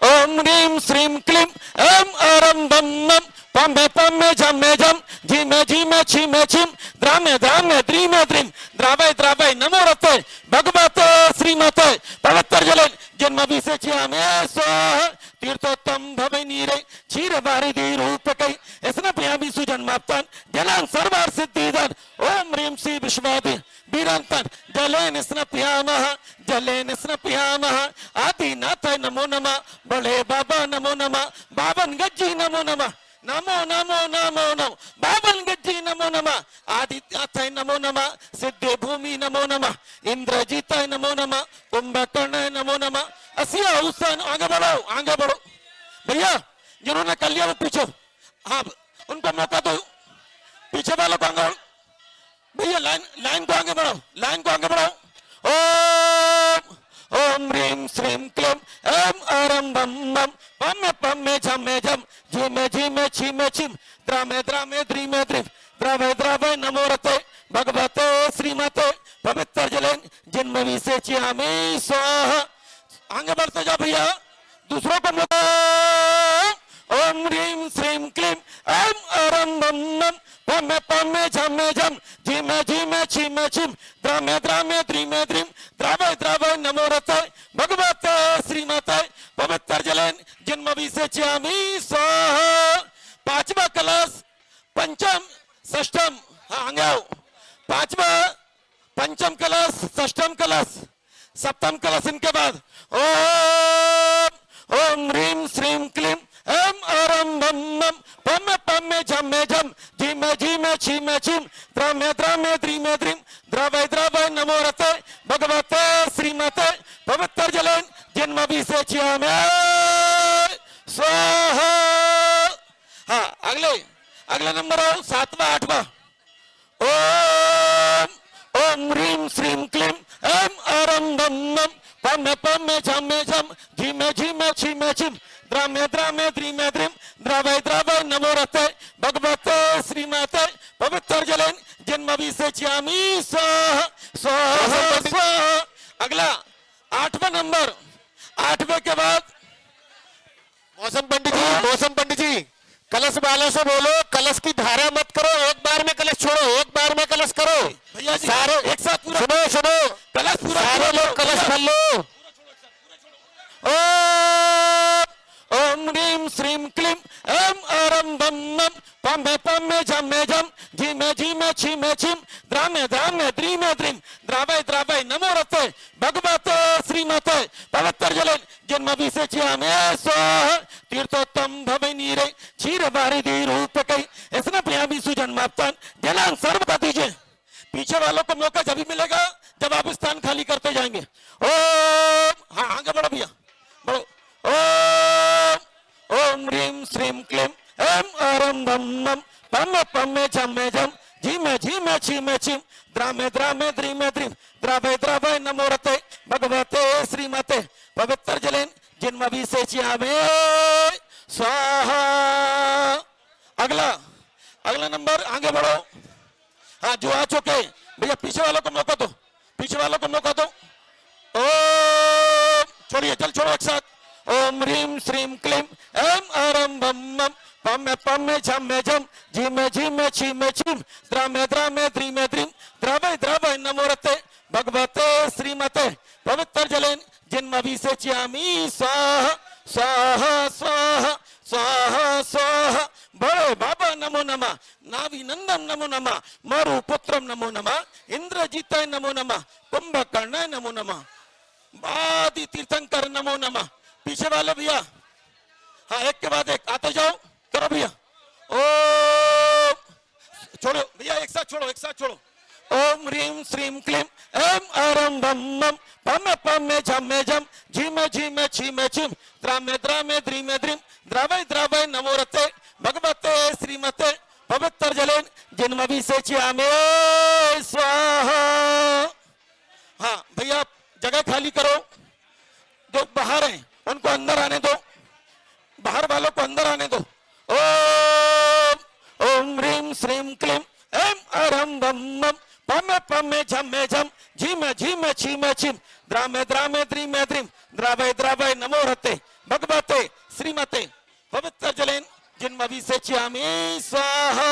ओम ह्रीं श्रीं क्लीं ऐं अरं बम बम पम पम झम झम झिम झिम छिम छिम द्रामे द्रामे द्रीमे द्रीम द्रावय द्रावय नमो रते भगवते श्रीमते पवित्र जलन जिन्मवि से च्यामे स्वाहा। तीर्थोत्तम भवै नीरे क्षीर वारिधि रूपकै स्नपयामि सुजन्माप्तान् जलान् सर्वार्थ सिद्धिदान्। ओम ह्रीं श्री विश्वादि वीरांतन् जलेन स्नपयामः जलेन स्नपयामः। आदिनाथाय नमो नमः, बड़े बाबा नमो नमः, बावन गज्जी नमो नमः, नमो नमो नमो नमो बावन गज्जी नमो नमः। आदिनाथाय नमो नमः, सिद्धे भूमि नमो नमः, इंद्रजीताय नमो नमः, कुंभकर्णाय नमो नमः। असिया उसान आगे बढ़ो भैया, जिन्होंने कर लिया वो पीछे, हाँ उनको मौका दो, पीछे वालों को आगे बढ़ो भैया, लाइन को आगे बढ़ाओ, लाइन को आगे बढ़ाओ। ओम ओम ह्रीं श्रीं क्लीं ऐं अरं बम बम पम पम झम झम झिम झिम छिम छिम द्रामे द्रामे द्रीमे द्रीम द्रावय द्रावय नमो रते भगवते श्रीमते पवित्र जलन जिन्मवि से च्यामी स्वाहा। आगे बढ़ते जाओ भैया, दूसरों को मौका। ओम ह्रीं श्रीं क्लीं ऐं अरं बम बम पम पम झम झम झिम झिम छिम छिम द्रामे द्रामे द्रीमे द्रीम द्रावय द्रावय नमो रते भगवते श्रीमते पवित्र जलेन जन्मभिषेच्यामि स्वाहा। पांचवा कलश पंचम षष्ठम, हाँ आगे आओ। पांचवा पंचम कलश, षष्ठम कलश, सप्तम कलश इनके बाद ओम ओम ह्रीम श्रीम क्लीम एम अरम बम बम पम पम झम झम झीम झीम छीम छीम द्रामे द्रामे द्रीमे द्रीम द्रवय द्रवय नमो रते भगवते श्रीमते पवित्र जलेन जन्मभिषेच्यामि स्वाहा। हाँ अगला नंबर आओ, सातवां आठवां। ओम ओम ह्रीम श्रीम क्लीम एम अरम बम बम पम पम झम झम झीम झीम छीम छीम द्रामे द्रामे द्रीमे द्रीम द्रवय द्रवय नमो रते भगवते श्रीमते पवित्र जलेन जन्मभिषेच्यामि स्वाहा स्वाहा स्वाहा। अगला आठवां नंबर, आठवें के बाद मौसम पंडित जी कलश वालों से बोलो कलश की धारा मत करो, एक बार में कलश छोड़ो, एक बार में कलश करो। भैया जी सारे एक साथ पूरा सुनो कलश पूरा सारे लोग कलश भर लो। ओम ह्रीम श्रीम क्लीम एम अरम बम बम पम पम झम झम झीम झीम छीम छीम द्रामे द्रामे द्रीमे द्रीम द्रावय द्रावय नमो रते भगवते श्रीमते पवित्र जलेन जन्मभिषेच्यामि स्वाहा। तीर्थोत्तम भवे नीरे क्षीर वारिधि रूपकै स्नपयामि सुजन्माप्तान जलान सर्वदा दीजिए। पीछे वालों को मौका जब भी मिलेगा जब आप स्थान खाली करते जाएंगे। ओम, हाँ आगे बढ़ो भैया बढ़ो। ओम ओम ह्रीम श्रीम क्लीम एम अरम बम बम पम पम झम झम झीम झीम छीम छीम द्रामे द्रामे द्रीमे द्रीम द्रावय द्रावय नमो रते भगवते श्रीमते पवित्र जलेन जन्मभिषेच्यामि स्वाहा। अगला नंबर आगे बढ़ो। हाँ जो आ चुके भैया पीछे वालों को मौका दो, पीछे वालों को मौका दो। ओम, छोड़िए चल छोड़ो एक साथ। ओम ह्रीम श्रीम क्लीम एम अरम बम बम पम पम झम झम झीम झीम छीम छीम द्रामे द्रामे द्रीमे द्रीम द्रवय द्रवय नमो रते भगवते श्रीमते पवित्र जलेन जन्मभिषेच्यामि स्वाहा स्वाहा स्वाहा स्वाहा स्वाहा। बड़े बाबा नमो नमः, नाभि नंदन नमो नमः, मरु पुत्रम नमो नमः, इंद्रजीताय नमो नमः, कुंभकर्णाय नमो नमः, आदि तीर्थंकर नमो नमः। पीछे वाले भैया हाँ एक के बाद एक आते जाओ, करो भैया। ओम, छोड़ो भैया एक साथ छोड़ो। ओम ह्रीम श्रीम क्लीम एम अरम बम बम पम पम झम झम झीम झीम छीम छीम द्रामे द्रामे द्रीमे द्रीम द्रवय द्रवय नमो रते भगवते श्रीमते पवित्र जलेन जन्मभिषेच्यामि स्वाहा। हाँ भैया जगह खाली करो, जो बाहर हैं उनको अंदर आने दो, बाहर वालों को अंदर आने दो। ओम ओम ह्रीम श्रीम क्लीम एम अरम बम बम पम पम झम झम झीम झीम छीम छीम द्रामे द्रामे द्रीमे द्रीम द्रावय द्रावय नमो रते भगवते श्रीमते पवित्र जलेन जन्मभिषेच्यामि स्वाहा।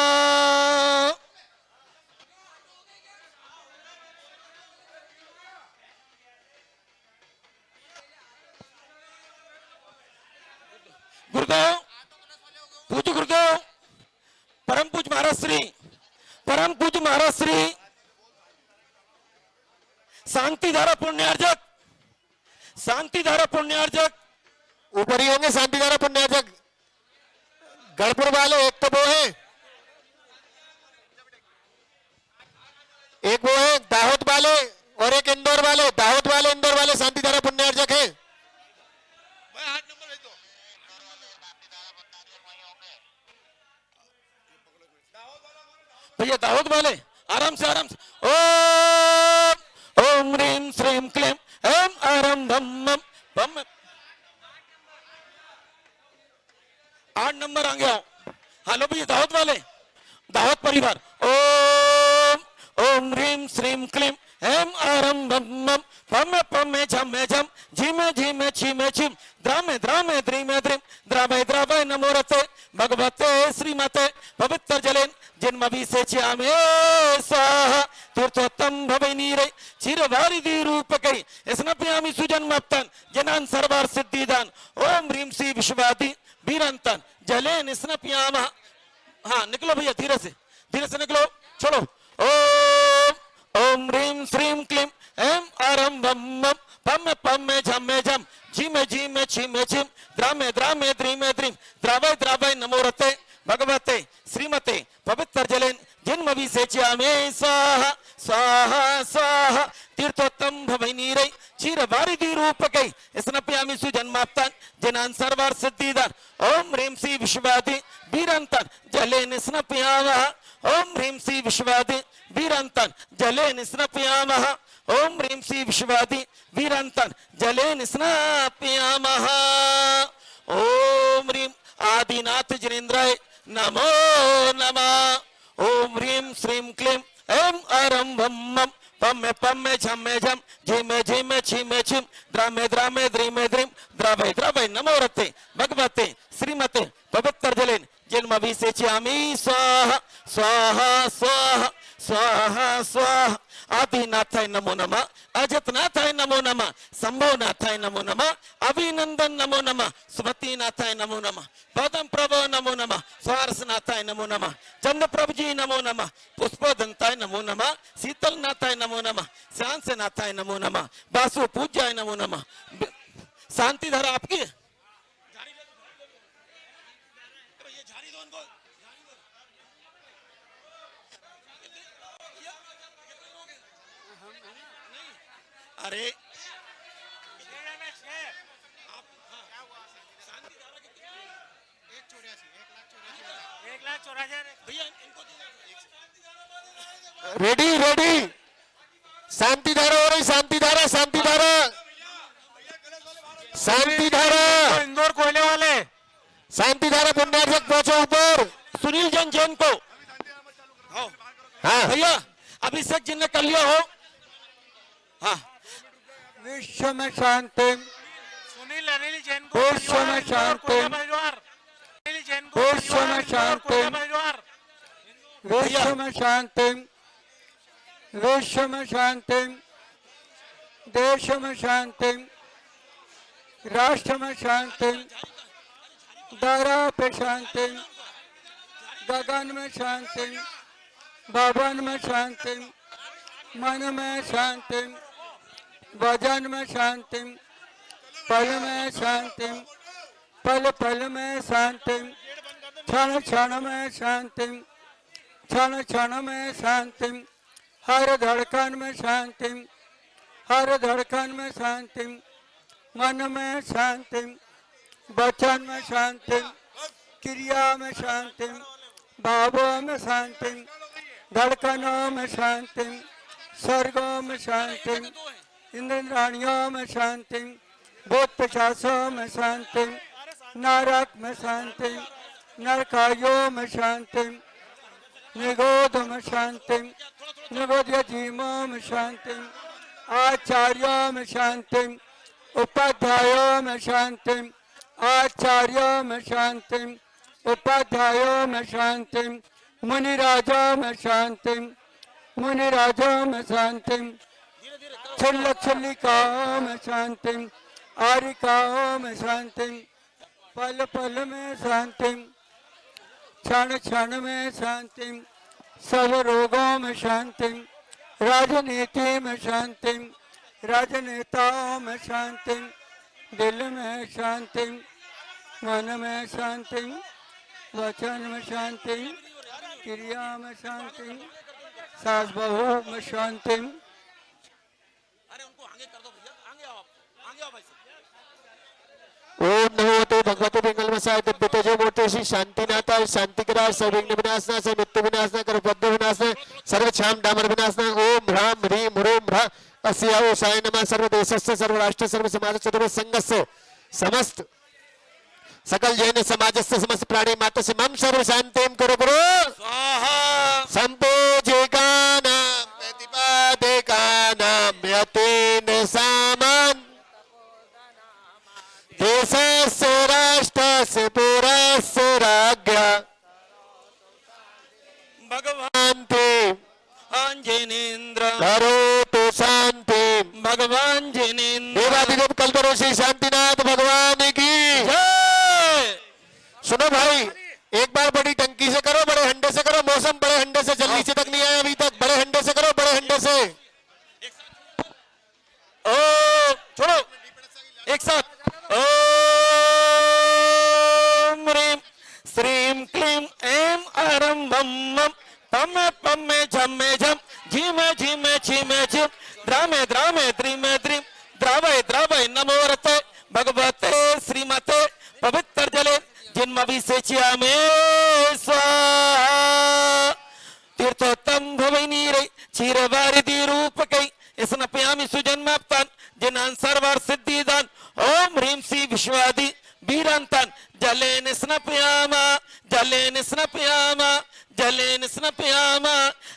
गुरुदेव पूज्य गुरुदेव परम पूज्य महाराज श्री शांतिधारा पुण्यार्जक ऊपर ही होंगे शांतिधारा पुण्यार्जक। गढ़पुर वाले एक तो वो है, एक वो है दाहोद वाले और एक इंदौर वाले। दाहोद वाले इंदौर वाले शांतिधारा पुण्यार्जक है। भैया दाहोद वाले आराम से ओम ओम ह्रीम श्रीम क्लीम एम अरम बम बम बम। 8 नंबर आगे आओ। हेलो भैया दाहोद वाले, दाहोद परिवार। ओम ओम ह्रीम श्रीम क्लीम एम अरम बम बम पम पम झम झम झीम झीम छीम छीम द्रामे द्रामे द्रीमे द्रीम द्रावय द्रावय नमो रते भगवते श्रीमते पवित्र जलेन जन्मभिषेच्यामि स्वाहा। तीर्थोत्तम भवनीरे चिरवारिधि रूपकै स्नपयामि सुजन्माप्तान जनान सर्वार सिद्धिदान ओम ह्रीम श्री विश्वादि वीरंतन जलेन स्नपयामः। हाँ निकलो भैया, धीरे से निकलो, छोड़ो। ओम ओम ह्रीम श्रीम क्लीम एम आरम बम बम पम पम झम झम झिम छिम छिम द्रामे द्रामे द्रीमे द्रीम द्रावय द्रावय नमोरते भगवते श्रीमते पवित्र जलेन जन्मभिषेच्यामि स्वाहा स्वाहा स्वाहा तीर्थोत्तम भवनीरै चिरवारिधि रूपकै स्नपयामि सुजन्माप्तान जनान सर्वार सिद्धिदान ओम ह्रीम श्री विश्वादि वीरंतन जलेन स्नपयामः। ओम ह्रीम श्री विश्वादि वीरंतन जलेन स्नपयामः। ओम ह्रीम श्री विश्वादि वीरंतन जलेन स्नपयामः। ओम ह्रीम आदिनाथ जिनेन्द्राय नमो नमः। ओम ह्रीम श्रीम क्लीम एम आरम भम मम पम पम झम झम झिम छिम द्रामे द्रामे द्रीमे द्रीम द्रावय द्रावय नमोरते भगवते श्रीमते पवित्र जलेन जन्मभिषेच्यामि स्वाहा स्वाहा स्वाहा स्वाहा स्वाहा। आदिनाथाय नमो नमः, अजतनाथाय नमो नमः, शंभोनाथाय नमो नमः, अभिनंदन नमो नमः, सुमतिनाथाय नमो नमः, पदम प्रभो नमो नमः, स्वारसनाथाय नमो नमः, चंद्रप्रभु जी नमो नमः, पुष्पदंताय नमो नमः, शीतलनाथाय नमो नमः, शांसनाथाय नमो नमः, वासु पूज्याय नमो नमः। शांति धारा आपकी है? अरे रेडी रेडी, शांति धारा हो रही, शांति धारा शांति धारा शांति धारा। इंदौर कोयले वाले शांति धारा बुनियाद तक पहुंचो ऊपर। सुनील जैन को हाँ भैया अभिषेक जी ने कर लिया हो। हाँ विश्व में शांति, सुनील अनिल जैन को विश्व में शांति, विश्व में शांति, विश्व में शांति, विश्व में शांति, देश में शांति, राष्ट्र में शांति, धरा पे शांति, गगन में शांति, भवन में शांति, मन में शांति, वजन में शांति, पल में शांति, पल पल में शांति, क्षण क्षण में शांति, क्षण क्षण में शांति, हर धड़कन में शांति, हर धड़कन में शांति, मन में शांति, वचन में शांति, क्रिया में शांति, भावों में शांति, धड़कनों में शांति, स्वर्गों में शांति, इंद्राणियों में शांति, भूत पिशाचों में शांति, नरक में शांति, नरकायों में शांति, निगोध में शांति, निगोध्य जीवों में शांति, आचार्यों में शांति, उपाध्यायों में शांति, आचार्यों में शांति, उपाध्यायों में शांति, मुनिराजों में शांति, मुनिराजों में शांति, छिल्लिकाओं में शांति, आरिकाओं में शांति, पल पल में शांति, क्षण क्षण में शांति, सब रोगों में शांति, राजनीति में शांति, राजनेताओं में शांति, दिल में शांति, मन में शांति, वचन में शांति, क्रिया में शांति, सास बहू में शांति। ओम नमो ते भगवते पिंगलमसाय दिव्यतेजो मूर्ति श्री शांतिनाथाय शांतिकराय सर्वविघ्न विनाशनाय सर्वमृत्यु विनाशनाय सर्वोपद्रव विनाशनाय सर्वक्षाम डामर विनाशनाय ओम ह्राम ह्रीम ह्रूम ह्रः अस्याओ साय नमः सर्वदेशस्य सर्वराष्ट्र सर्वसमाज चतुर्थ संघस्य समस्त सकल जैन समाजस्य समस्त प्राणी मातस्य मम सर्व शांतिं कुरु कुरु स्वाहा संपूजिकानां प्रतिपादिकानां यतेन सामं देशस्य राष्ट्रस्य पुरस्य राज्ञा भगवान शांति आंजनेन्द्र करोतु शांति। भगवान जिनेन्द्र देवाधिदेव कल्परो श्री शांतिनाथ भगवान की जय। सुनो भाई, एक बार बड़ी टंकी से करो, बड़े हंडे से करो। मौसम बड़े हंडे से जल नीचे तक नहीं आया अभी तक। बड़े हंडे से करो, बड़े हंडे से। ओ छोड़ो, एक साथ। ओम ह्रीं श्रीं क्लीं ऐं अरं बम बम पमे पमे झमे झम झीमे झीमे झीमे झिम द्रामे द्रामे द्रीमे द्रीम द्रावय द्रावय नमो रते भगवते श्रीमते पवित्र जले जिन्मभिषेच्यामि स्वाहा। तीर्थोत्तम भवै नीरै क्षीरवारिधि रूपकै स्नपयामि सुजन्माप्तान् जिनान् सर्वार्थ सिद्धिदान्। ओम ह्रीं श्री विश्वादि वीरान्तान् जलेन स्नपयामा जलेन स्नपयामा जलेन स्नपयामा।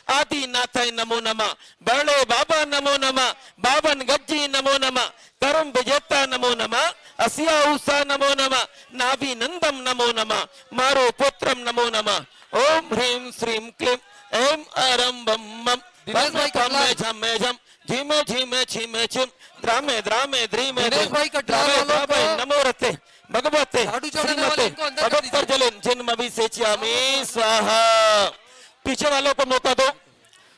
आदिनाथाय नमो नमः, बड़े बाबा नमो नमः, बावन गज्जी नमो नमः, करम विजेता नमो नमः, असिया उषा नमो नमः, नाभि नंदम नमो नमः, मारो पुत्रम नमो नमः। ओम ह्रीं श्रीं क्लीं ऐं अरं बम बम पमे झमे झम झीमे झीमे झीमे झिम द्रामे द्रामे द्रीमे द्रामे द्रामे नमो रते भगवते श्रीमते पवित्र जले जिन्मभिषेच्यामि स्वाहा। पीछे वालों को मौका दो,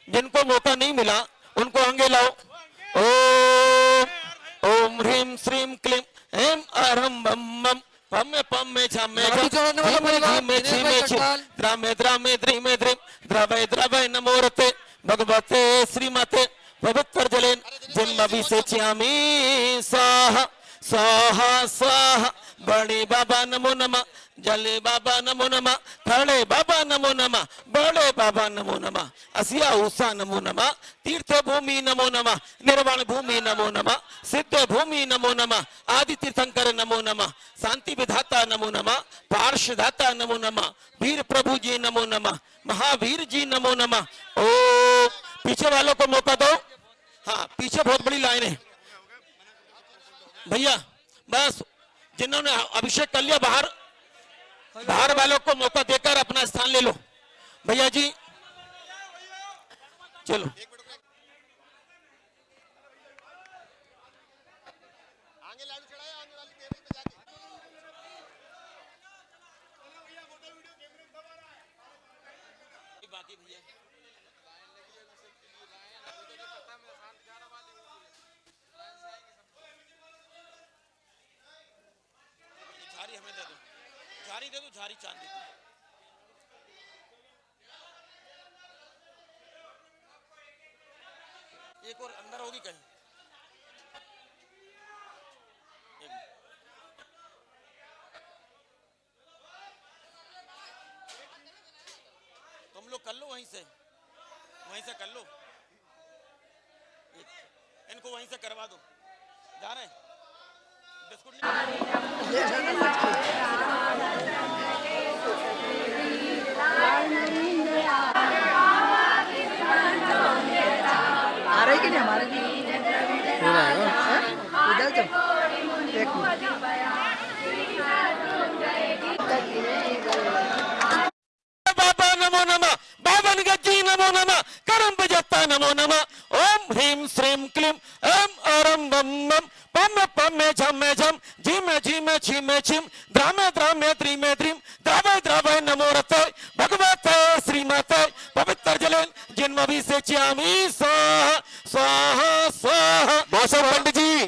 जिनको मौका नहीं मिला उनको आगे लाओ। ओम ह्रीं श्रीं क्लीं ऐं अरं बम बम पमे पमे झमे झम झीमे झीमे झिम द्रामे द्रामे द्रीमे द्रीम द्रावय द्रावय नमो रते भगवते श्रीमते पवित्र जलेन जिन्मभिषेच्यामि स्वाहा स्वाहा स्वाहा। बड़े बाबा नमो नमः, जले बाबा नमो नमः, खड़े बाबा नमो नमः, बड़े बाबा नमो नमः, असिया उषा नमो नमः, तीर्थ भूमि नमो नमः, निर्वाण भूमि नमो नमः, सिद्ध भूमि नमो नमः, आदि तीर्थंकर नमो नमः, शांति विधाता नमो नमः, पार्षदाता नमो नमः, वीर प्रभु जी नमो नमः, महावीर जी नमो नमः। ओ पीछे वालों को मौका दो। हाँ, पीछे बहुत बड़ी लाइन है भैया, बस जिन्होंने अभिषेक कर लिया बाहर वालों को मौका देकर अपना स्थान ले लो। भैया जी चलो। बाकी भैया झारी हमें दे दो, झारी दे दो, झारी चांद दे दो। एक और अंदर होगी कहीं। तुम लोग कर लो वहीं से कर लो, इनको वहीं से करवा दो। जा रहे हैं बिस्कुट आ रही कि नहीं हमारे इधर तो एक बाबा नमो नमः, बावन गज्जी नमो नमः, करम विजेता नमो नमः। ओम ह्रीं श्रीं क्लीं ऐं अरं बम बम पमे पमे झमे झम झीमे झीमे झीमे झिम द्रामे द्रामे द्रीमे द्रीम द्रावय द्रावय नमो रते भगवते श्रीमते पवित्र जले जिन्मभिषेच्यामि स्वाहा स्वाहा स्वाहा। मौसम पंडित जी,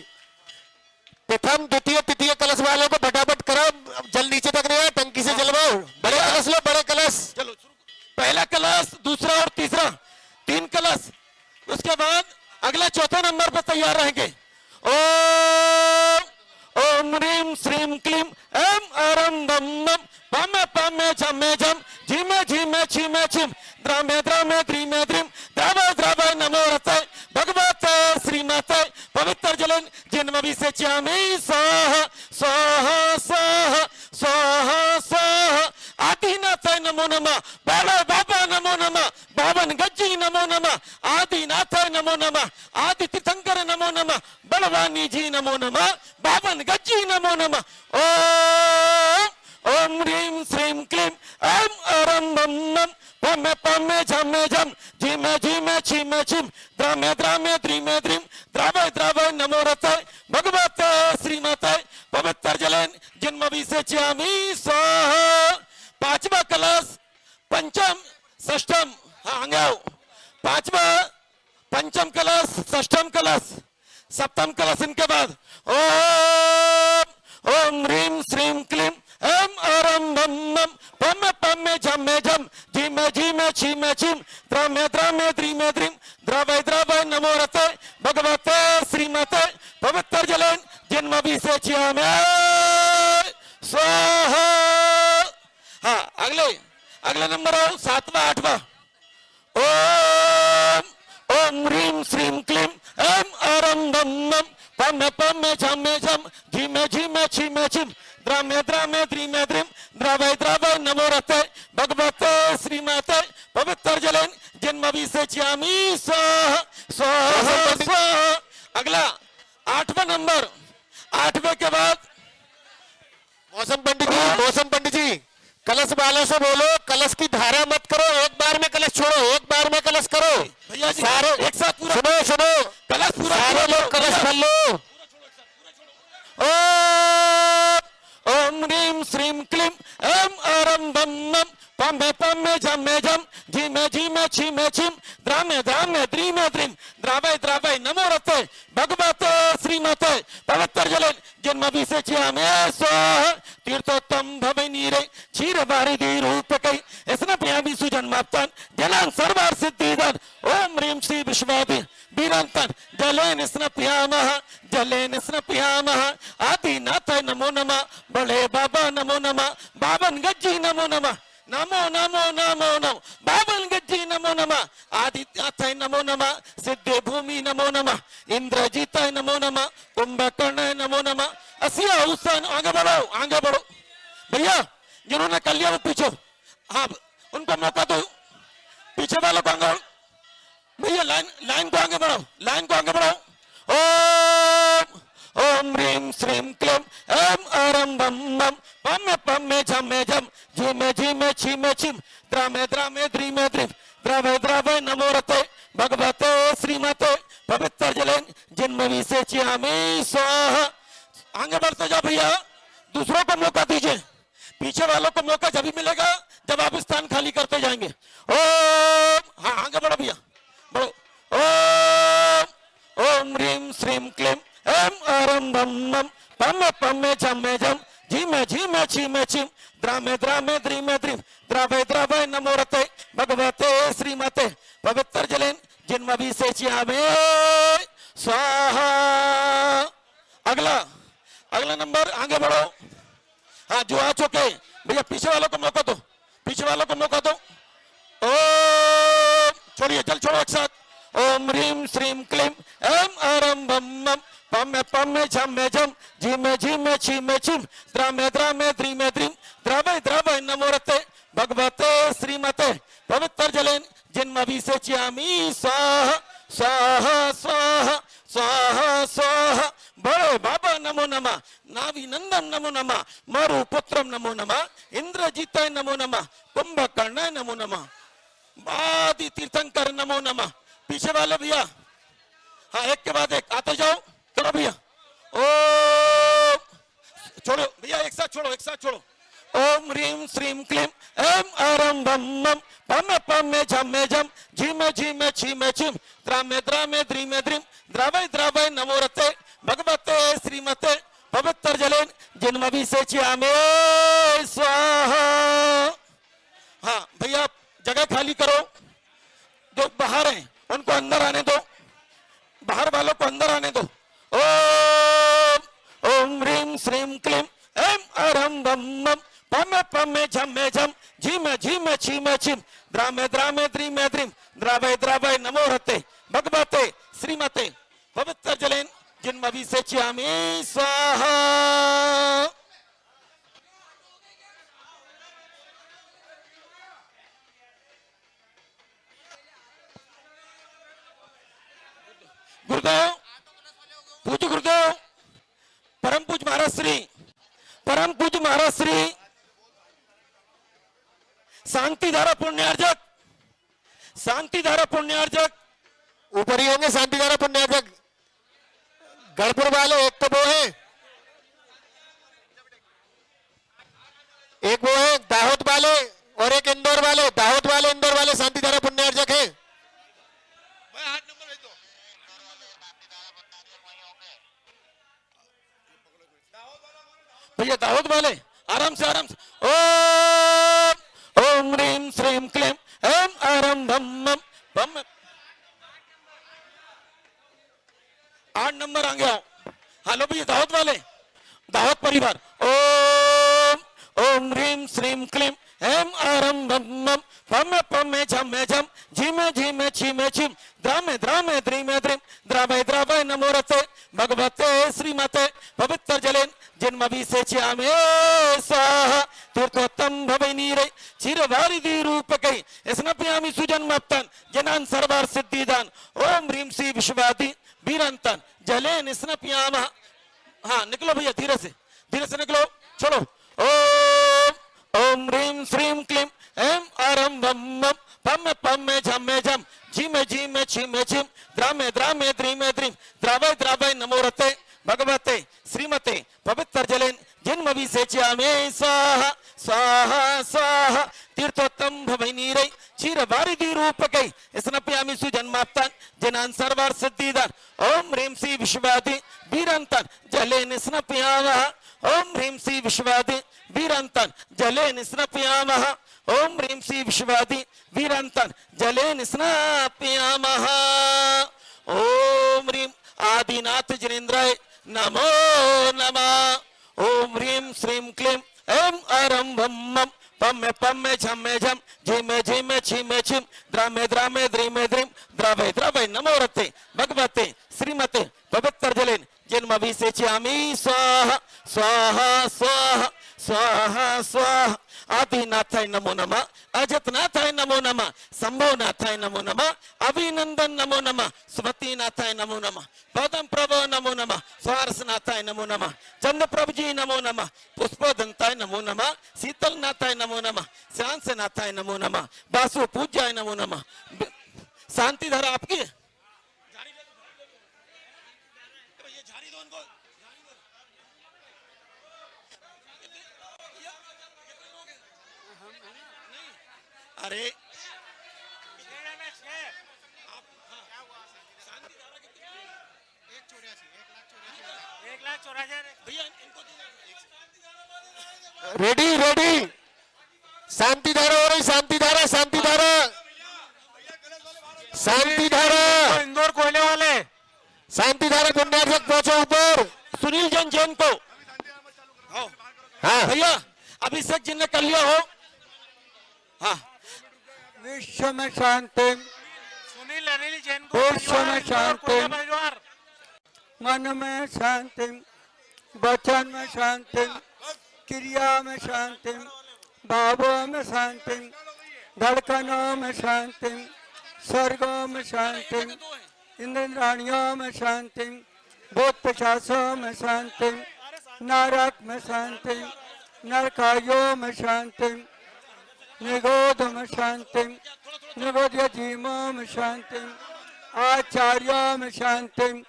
प्रथम द्वितीय तृतीय कलश वालों को फटाफट करो, जल नीचे तक नहीं आया, टंकी से जलवाओ। बड़े कलश लो, बड़े कलश। चलो पहला कलश, दूसरा और तीसरा, 3 कलश। उसके बाद अगला चौथे नंबर पर तैयार रहेंगे। ओम ह्रीं श्रीं क्लीं ऐं अरं बम बम पमे पमे झमे झम झीमे झीमे झीमे झिम द्रामे द्रामे द्रीमे द्रीम द्रावय द्रावय नमो रते भगवते श्रीमते पवित्र जले जिन्मभिषेच्यामि स्वाहा स्वाहा स्वाहा स्वाहा स्वाहा। आदिनाथाय नमो नमः, बड़े बाबा नमो नमः, बावन गज्जी नमो नमः, आदिनाथाय नमो नमः, आदि तीर्थंकर नमो नमः, बलवानी जी नमो नमः, बावन गज्जी नमो नमः। ओम ह्रीं श्रीं क्लीं ऐं अरं बम बम पमे पमे झमे झम झीमे झीमे झिमे झिम द्रामे द्रामे द्रीमे द्रीम द्रावय द्रावय नमो रते भगवते श्रीमते पवित्र जलेन जन्मभिषेच्यामि स्वाहा। पांचवा कलश पंचम षष्ठम, हाँ आगे आओ, पांचवा पंचम कलश षष्ठम कलश सप्तम कलश इनके बाद ओम ओम ह्रीम श्रीम क्लीम एम अरम बम बम पम पम झम झम झिमे झिमे छिमे छिम द्रामे द्रामे द्रीमे द्रीम द्रावय द्रावय नमो रते भगवते श्रीमते पवित्र जलेन जन्मभिषेच्यामि स्वाहा। हाँ अगले नंबर आओ, सातवां आठवां ओम ओम ह्रीम श्रीम क्लीम एम अरम बम बम पम पम झम झम झिमे झिमे छिमे छिम द्रामे द्रामे द्रीमे द्रीम द्रावय द्रावय नमो रते भगवते श्रीमते पवित्र जलेन जन्मभिषेच्यामि स्वाहा स्वाहा स्वाहा। अगला आठवां नंबर, आठवें के बाद मौसम पंडित जी कलश वालों से बोलो कलश की धारा मत करो, एक बार में कलश छोड़ो, एक बार में कलश करो भैया जी सारे एक साथ पूरा सुनो कलश पूरा सारे लोग कलश भर लो। ओम ह्रीम श्रीम क्लीम एम अरम बम बम पम पम झम झम झिमे झिमे छिमे छिम द्रामे द्रामे द्रीमे द्रीम द्रावय द्रावय नमो रते भगवते श्रीमते पवित्र जलेन जन्मभिषेच्यामि स्वाहा। तीर्थोत्तम भवै नीरे क्षीर वारिधि रूपकै स्नपयामि सुजन्माप्तान् जलान् सर्वार्थ सिद्धिदान् ओम ह्रीम श्री विश्वादि वीरांतान् जलेन स्नपयामः आदिनाथाय नमो नमः बड़े बाबा नमो नमः बावन गज्जी नमो नमः नमो नमो नमो नमो बावन गज्जी नमो नमः आदित्याथाय नमो नमः सिद्धे भूमि नमो नमः इंद्रजीताय नमो नमः कुंभकर्णाय नमो नमः असिया उसान। आगे बढ़ो भैया जिन्होंने कर लिया वो पीछे, हाँ उनको मौका दो, पीछे वालों को आगे भैया लाइन को आगे बढ़ाओ। ओम ओम ह्रीम श्रीम क्लीम एम अरम बम बम पम पम झम झम झिमे झिमे छिमे छिम द्रामे द्रामे द्रीमे द्रीम द्रावय द्रावय नमो रते भगवते श्रीमते पवित्र जलेन जन्मभिषेच्यामि स्वाहा। आगे बढ़ते जाओ भैया, दूसरों को मौका दीजिए, पीछे वालों को मौका जब भी मिलेगा जब आप स्थान खाली करते जाएंगे। ओम, हाँ आगे बढ़ो भैया, बढ़ो। ओम ओम ह्रीम श्रीम क्लीम एम अरम बम बम पम पम झम झम झिमे झिमे छिमे छिम द्रामे द्रामे द्रीमे द्रीम द्रावय द्रावय नमो रते भगवते श्रीमते पवित्र जलेन जन्मभिषेच्यामि स्वाहा। अगला नंबर, आगे बढ़ो। हाँ जो आ चुके भैया पीछे वालों को मौका दो, ओम छोड़िए, जल छोड़ो एक साथ। ओम ह्रीम श्रीम क्लीम एम अरम बम बम पम पम झम झम झिमे झिमे छिमे छिम द्रामे द्रामे द्रीमे द्रीम द्रावय द्रावय नमो रते भगवते श्रीमते पवित्र जलेन जन्मभिषेच्यामि स्वाहा स्वाहा स्वाहा स्वाहा स्वाहा। बड़े बाबा नमो नमः नाभि नंदन नमो नमः मरु पुत्रम नमो नमः इंद्रजीताय नमो नमः कुंभकर्णाय नमो नमः आदि तीर्थंकर नमो नमः। पीछे वाले भैया, हाँ एक के बाद एक आते जाओ, करो भैया। ओम छोड़ो भैया, एक साथ छोड़ो। ओम ह्रीम श्रीम क्लीम एम अरम बम बम पम पम झम झम झिमे झिमे छिमे छिम द्रामे द्रामे द्रीमे द्रीम द्रावय द्रावय नमो रते भगवते श्रीमते पवित्र जलेन जन्मभिषेच्यामि स्वाहा। हाँ भैया जगह खाली करो, जो बाहर हैं उनको अंदर आने दो, बाहर वालों को अंदर आने दो। ओम ओम ह्रीम श्रीम क्लीम एम अरम बम बम पम पम झम झम झिमे झिमे छिमे छिम द्रामे द्रामे द्रीमे द्रीम द्रावय द्रावय नमो रते भगवते श्रीमते पवित्र जलेन जन्मभिषेच्यामि स्वाहा। गुरुदेव, पूज्य गुरुदेव परम पूज्य महाराज श्री शांतिधारा पुण्यार्जक ऊपर ही होंगे शांतिधारा पुण्यार्चक गढ़पुर वाले, एक तो वो है, एक वो है दाहोद वाले और एक इंदौर वाले। दाहोद वाले इंदौर वाले शांतिधारा पुण्यार्चक है। भैया दाऊद वाले आराम से ओम ह्रीम श्रीम क्लीम एम आरम बम बम। 8 नंबर आगे आओ। हेलो भैया दाऊद वाले, दाऊद परिवार ओम ह्रीम श्रीम क्लीम एम आरम बम बम पमे झमे झम झीमे झीमे छीमे छिम द्रामे द्रामे द्रीमे द्रीम द्रावय द्रावय नमोरते भगवते श्रीमते पवित्र जलेन जन्मभिषेच्यामे स्वाहा तीर्थोत्तम भवै नीरे चिरवारिधि रूपकै स्नपयामि सुजन्मप्तन जनान सर्वार सिद्धिदान ओम ह्रीम श्री विश्वादि वीरंतन जलेन स्नपयामः। हाँ निकलो भैया, धीरे से निकलो, चलो। ओम ह्रीम श्रीम क्लीम एम आरम बम पम पमे झमे झम झीमे झीमे छीमे छिम द्रामे द्रामे द्रीमे द्रीम द्रावय द्रावय नमोरते भगवते श्रीमते पवित्र जलेन जन्मभिषेच्यामे स्वाहा स्वाहा स्वाहा तीर्थोत्तम भवै नीरै चिरवारिधि रूपकै स्नपयामि सुजन्माप्तान जनान सर्वार सिद्धिदान ओम ह्रीम श्री विश्वादि वीरंतन जलेन स्नपयामः। ओम ह्रीम श्री विश्वादि वीरंतन जलेन स्नपयामः। ओम ह्रीम श्री विश्वादि वीरंतन जलेन स्नपयामः। ओम ह्रीम आदिनाथ जिनेन्द्राय नमो नमः। ओम ह्रीम श्रीम क्लीम एम आरम बम पमे पमे झमे झम झीमे झीमे छीमे छिम द्रामे द्रामे द्रीमे द्रीम द्रावय द्रावय नमोरते भगवते श्रीमते पवित्र जलेन जन्मभिषेच्यामि स्वाहा स्वाहा स्वाहा स्वाहा स्वाहा। आदिनाथाय नमो नमः, अजतनाथाय नमो नमः, शंभोनाथाय नमो नमः, अभिनंदन नमो नमः, सुमतिनाथाय नमो नमः, पदम प्रभो नमो नमः, स्वारसनाथाय नमो नमः, चंद्र प्रभु जी नमो नमः, पुष्पोदंताय नमो नमः, शीतलनाथाय नमो नमः, शांसनाथाय नमो नमः, वासु पूज्याय नमो नमः। शांतिधारा आपकी अरे रेडी रेडी, शांतिधारा हो रही, शांतिधारा शांतिधारा शांतिधारा इंदौर कोयले वाले शांतिधारा पुण्यार्चक पहुंचो ऊपर। सुनील जैन को हाँ भैया अभिषेक जी ने कर लिया हो। हाँ विश्व में शांति, सुनील अनिल जैन को विश्व में शांति, मन में शांति, वचन में शांति, क्रिया में शांति, भावों में शांति, धड़कनों में शांति, स्वर्गों में शांति, इंद्राणियों में शांति, भूत पिशाचों में शांति, नरक में शांति, नरकायों में शांति, निगोध में शांति, निगोध्य जीवों में शांति, आचार्यों में शांति,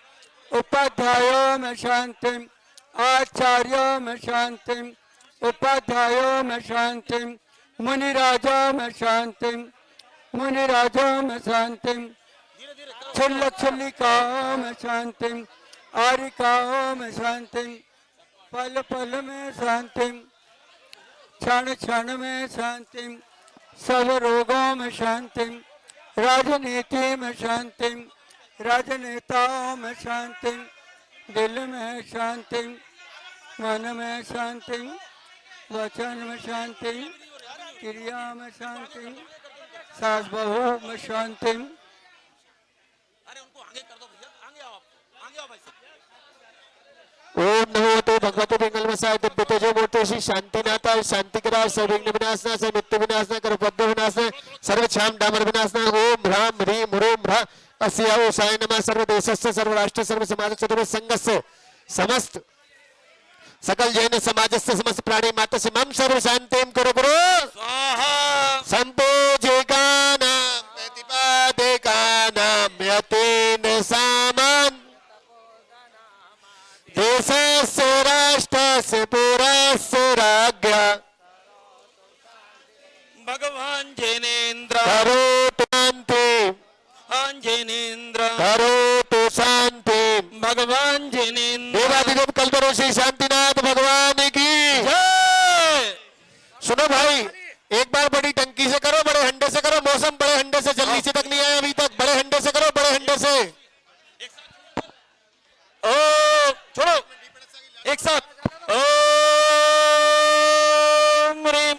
उपाध्यायों में शांति, आचार्यों में शांति, उपाध्यायों में शांति, मुनिराजों में शांति, मुनिराजों में शांति, क्षुल्लक क्षुल्लिकाओं में शांति, आरिकाओं में शांति, पल पल में शांति, क्षण क्षण में शांति, सब रोगों में शांति, राजनीति में शांति, राजनेताओं में शांति, दिल में शांति, मन में शांति, वचन में शांति, क्रिया में शांति, सास बहू में शांति। ओम नमो तो भगवते पिंगल वसाय दिव्य तेजो मूर्ति श्री शांतिनाथाय शांतिकराय सर्वविघ्न विनाशनाय नित्य विनाशनाय करपद्य विनाशनाय सर्वक्षाम डामर विनाशनाय ओम ह्राम ह्रीम ह्रूम ह्रा अस्या ओसाय नमः। सर्वदेशस्य सर्वराष्ट्र सर्व समाज चतुर्थ संघस्य समस्त सकल जैन समाजस्य समस्त प्राणी मातस्य मम सर्व शांतिं कुरु कुरु स्वाहा। संतो जेकानां प्रतिपादेकानां यते भगवान जैनेन्द्र करोतु शांति आंजनेन्द्र करोतु शांति भगवान जैनेन्द्र देवाधिदेव कल्पतरु श्री शांतिनाथ भगवान की जय। सुनो भाई, एक बार बड़ी टंकी से करो, बड़े हंडे से करो। मौसम बड़े हंडे से जल नीचे तक नहीं आया अभी तक। बड़े हंडे से करो, बड़े हंडे से। ओ छोड़ो एक साथ। ओम ह्रीं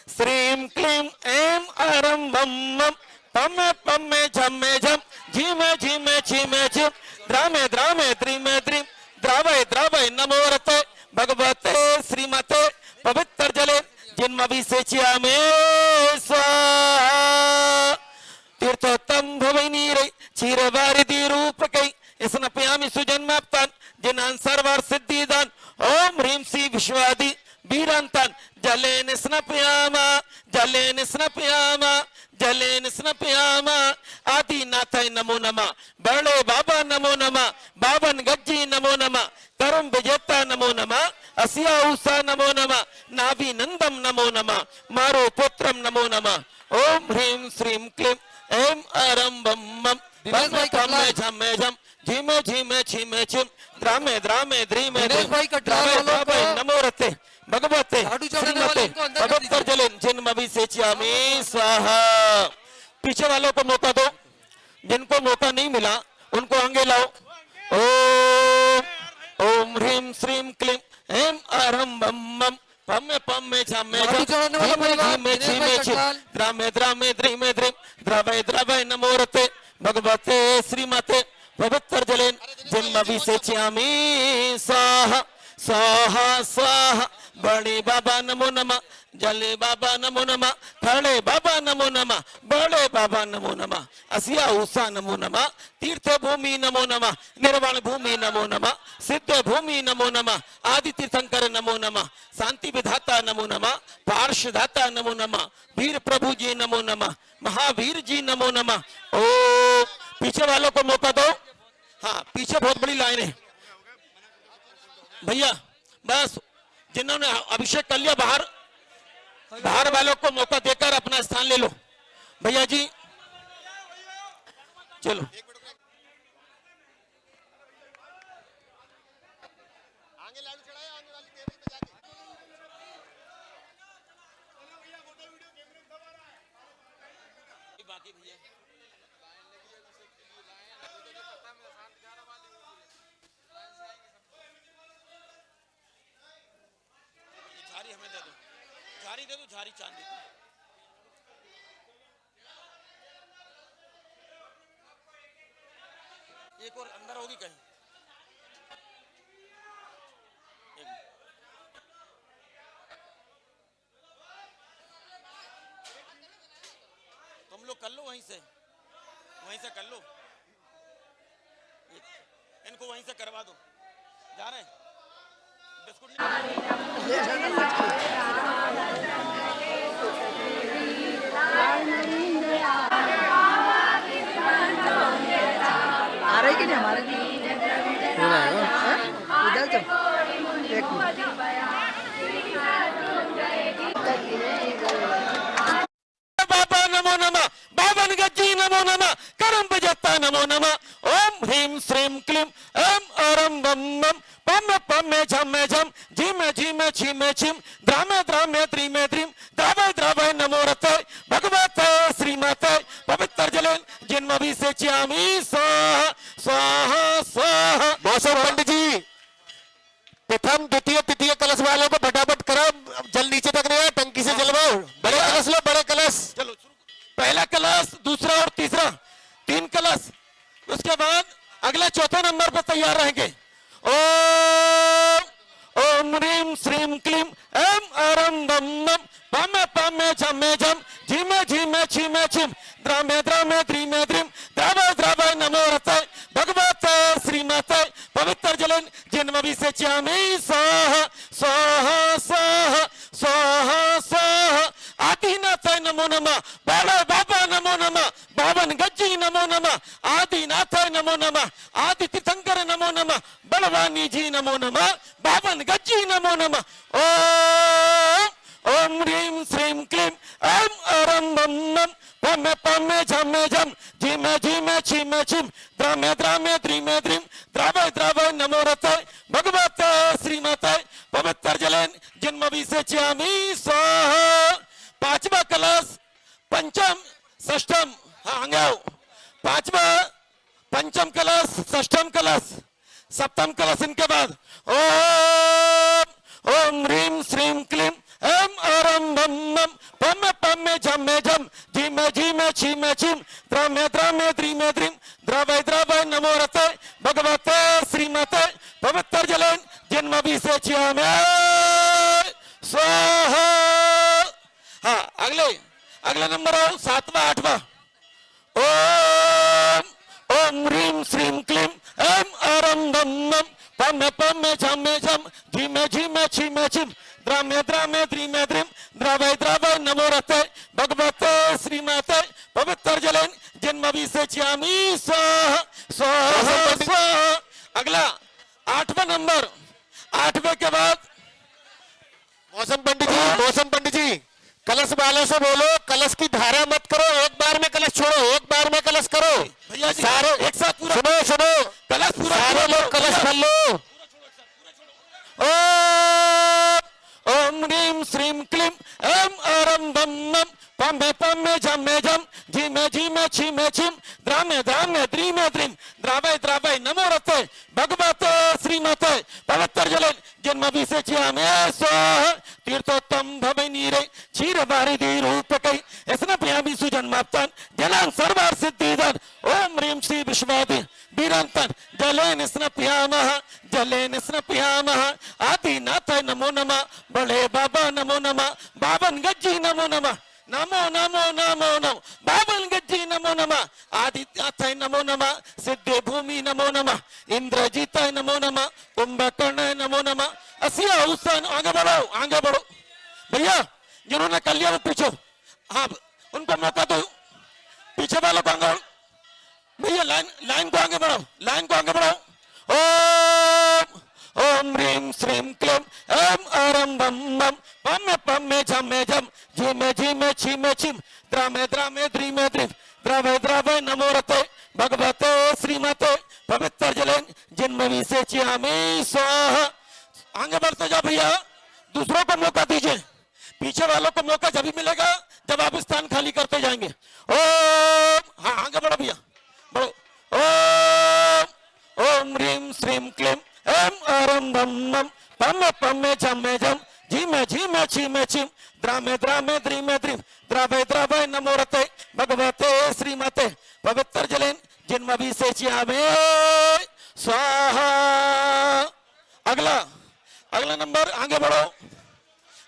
श्रीं क्लीं ऐं आरं बम बम पमे पमे झमे झम झीमे झीमे झीमे झिम द्रामे द्रामे द्रीमे द्रीम द्रावय द्रावय नमो रते भगवते श्रीमते पवित्र जले जिन्मभिषेच्यामि स्वाहा। तीर्थोत्तम भवै नीरै क्षीरवारिधि रूपकै स्नपयामि सुजन्माप्तान् जिनान् सर्वार्थ सिद्धिदान्। ओम ह्रीं श्री विश्वादि वीरान्तान् जलेन स्नपयामा जलेन स्नपयामा जलेन स्नपयामा। आदिनाथाय नमो नमः, बड़े बाबा नमो नमः, बावन गज्जी नमो नमः, करम विजेता नमो नमः, असिया उषा नमो नमः, नाभि नंदम नमो नमः, मारो पुत्रम नमो नमः। ओम ह्रीं श्रीं क्लीं ऐं आरं बम बम पमे झमे झम झीमे झीमे झीमे झिम द्रामे द्रामे द्रीमे द्रामे द्रामे नमो रते भगवते श्रीमते पवित्र जले जिन्मभिषेच्यामि स्वाहा। पीछे वालों को मौका दो, जिनको मौका नहीं मिला उनको आगे लाओ। ओम ह्रीं श्रीं क्लीं ऐं आरं बम बम पमे पमे झमे झम झीमे झीमे झिम द्रामे द्रामे द्रीमे द्रीम द्रावय द्रावय नमो रते भगवते श्रीमते पवित्र जलेन जिन्मभिषेच्यामि स्वाहा स्वाहा स्वाहा। बड़े बाबा नमो नमः, जले बाबा नमो नमः, खड़े बाबा नमो नमः, बड़े बाबा नमो नमः, असिया उषा नमो नमः, तीर्थ भूमि नमो नमः, निर्वाण भूमि नमो नमः, सिद्ध भूमि नमो नमः, आदि तीर्थंकर नमो नमः, शांति विधाता नमो नमः, पार्षदाता नमो नमः, वीर प्रभु जी नमो नमः, महावीर जी नमो नमः। ओ पीछे वालों को मौका दो। हाँ, पीछे बहुत बड़ी लाइन है भैया, बस जिन्होंने अभिषेक कर लिया बाहर वालों को मौका देकर अपना स्थान ले लो। भैया जी चलो। बाकी भैया झारी हमें दे दो, झारी दे दो, झारी चांद दे दो। एक और अंदर होगी कहीं। तुम लोग कर लो वहीं से कर लो, इनको वहीं से करवा दो। जा रहे हैं बिस्कुट आ रही कि नहीं हमारे इधर तो एक बाबा नमो नमः, बावन गज्जी नमो नमः, करम बजता नमो नमः। ओम ह्रीं श्रीं क्लीं ऐं आरं बम बम पमे पमे झमे झम झीमे झीमे झीमे झिम द्रामे द्रामे द्रीमे द्रीम द्रावय द्रावय नमो रते भगवते श्रीमते पवित्र जलेन जिन्मभिषेच्यामि स्वाहा स्वाहा स्वाहा। मौसम पंडित जी, प्रथम द्वितीय तृतीय कलश वालों को फटाफट करो, जल नीचे तक नहीं आया, टंकी से जलवाओ। बड़े कलश लो, बड़े कलश। चलो पहला कलश, दूसरा और तीसरा, 3 कलश। उसके बाद अगले चौथे नंबर पर तैयार रहेंगे। ओम ह्रीं श्रीं क्लीं ऐं आरं बम बम पमे पमे झमे झम झीमे झीमे झीमे झिम द्रामे द्रामे द्रीमे द्रीम द्रावय द्रावय नमो रते भगवते श्रीमते पवित्र जलेन जिन्मभिषेच्यामि स्वाहा स्वाहा स्वाहा स्वाहा स्वाहा। आदिनाथाय नमो नमः, बड़े बाबा नमो नमः, बावन गज्जी नमो नमः, आदिनाथाय नमो नमः, आदि तीर्थंकर नमो नमः, बलवानी जी नमो नमः, बावन गज्जी नमो नमः। ओम ह्रीं श्रीं क्लीं एम अरम बम बम पमे पमे झमे झम झिमे झिमे छिमे छिम द्रामे द्रामे द्रीमे द्रीम द्रावय द्रावय नमो रते भगवते श्रीमते पवित्र जलेन जन्मभिषेच्यामि स्वाहा। पांचवा कलश पंचम षष्ठम, हाँ आगे आओ। पांचवा पंचम कलश, षष्ठम कलश, सप्तम कलश इनके बाद ओम ओम ह्रीम श्रीम क्लीम एम अरम बम बम पमे पमे झमे झम झिमे झिमे छिमे छिम द्रामे द्रामे द्रीमे द्रीम द्रावय द्रावय नमो रते भगवते श्रीमते पवित्र जलेन जन्मभिषेच्यामि स्वाहा। हाँ अगले नंबर आओ, सातवां आठवां। ओम ओम ह्रीम श्रीम क्लीम एम अरम बम बम पमे पमे झमे झम झिमे झिमे छिमे छिम द्रामे द्रामे द्रीमे द्रीम द्रावय द्रावय नमो रते भगवते श्रीमते पवित्र जलेन जन्मभिषेच्यामि स्वाहा स्वाहा स्वाहा। अगला आठवां नंबर, आठवें के बाद मौसम पंडित जी कलश वालों से बोलो कलश की धारा मत करो, एक बार में कलश छोड़ो, एक बार में कलश करो भैया जी सारे एक साथ पूरा सुनो कलश पूरा सारे लोग कलश भर लो। ओम ह्रीम श्रीम क्लीम एम अरम बम बम पमे पमे झमे झम झिमे झिमे छिमे छिम द्रामे द्रामे द्रीमे द्रीम द्रावय द्रावय नमो रते भगवते श्रीमते पवित्र जलेन जन्मभिषेच्यामि स्वाहा। तीर्थोत्तम भवै नीरे क्षीर वारिधि रूपकै स्नपयामि सुजन्माप्तान् जलान् सर्वार्थ सिद्धिदान् ओम ह्रीम श्री विश्वादि वीरांतन जलेन स्नपयामः आदिनाथाय नमो नमः बड़े बाबा नमो नमः बावन गज्जी नमो नमः नमो नमो नमो नमो बावन गज्जी नमो नमः आदित्याथाय नमो नमः सिद्धे भूमि नमो नमः इंद्रजीताय नमो नमः कुंभकर्णाय नमो नमः असिया हुसैन। आगे बढ़ो भैया जिन्होंने कर लिया वो पीछे, हाँ उनको मौका दो, पीछे वालों को आगे भैया लाइन को आगे बढ़ाओ। ओम ह्रीम श्रीम क्लीम एम अरम बम बम पमे पमे झमे झम झिमे झिमे छिमे छिम द्रामे द्रामे द्रीमे द्रीम द्रावय द्रावय नमो रते भगवते श्रीमते पवित्र जलेन जन्मभिषेच्यामि स्वाहा। आगे बढ़ते जाओ भैया, दूसरों को मौका दीजिए, पीछे वालों को मौका जब मिलेगा जब आप स्थान खाली करते जाएंगे। ओम, हाँ आगे बढ़ो भैया, बढ़ो। ओम ह्रीम श्रीम क्लीम एम अरम बम बम पमे पमे झमे झम झिमे झिमे छिमे छिम द्रामे द्रामे द्रीमे द्रीम द्रावय द्रावय नमो रते भगवते श्रीमते पवित्र जलेन जन्मभिषेच्यामि स्वाहा। अगला नंबर, आगे बढ़ो।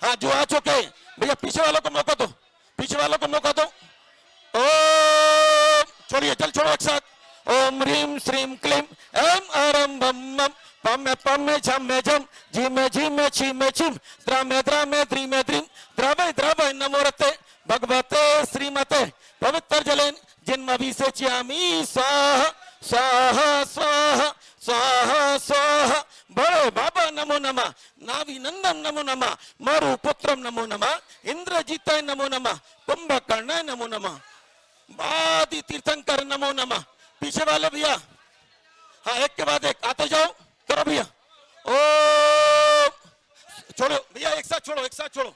हाँ जो आ चुके भैया पीछे वालों को मौका दो, ओम छोड़िए, जल छोड़ो एक साथ। ओम ह्रीम श्रीम क्लीम एम अरम बम बम पमे पमे झमे झम झिमे झिमे छिमे छिम द्रामे द्रामे द्रीमे द्रीम द्रावय द्रावय नमो रते भगवते श्रीमते पवित्र जलेन जन्मभिषेच्यामि स्वाहा स्वाहा स्वाहा स्वाहा स्वाहा। बड़े बाबा नमो नमः नाभि नंदन नमो नमः मरु पुत्रम नमो नमः इंद्रजीताय नमो नमः कुंभकर्णाय नमो नमः आदि तीर्थंकर नमो नमः। पीछे वाले भैया, हाँ एक के बाद एक आते जाओ, करो भैया। ओम छोड़ो भैया, एक साथ छोड़ो।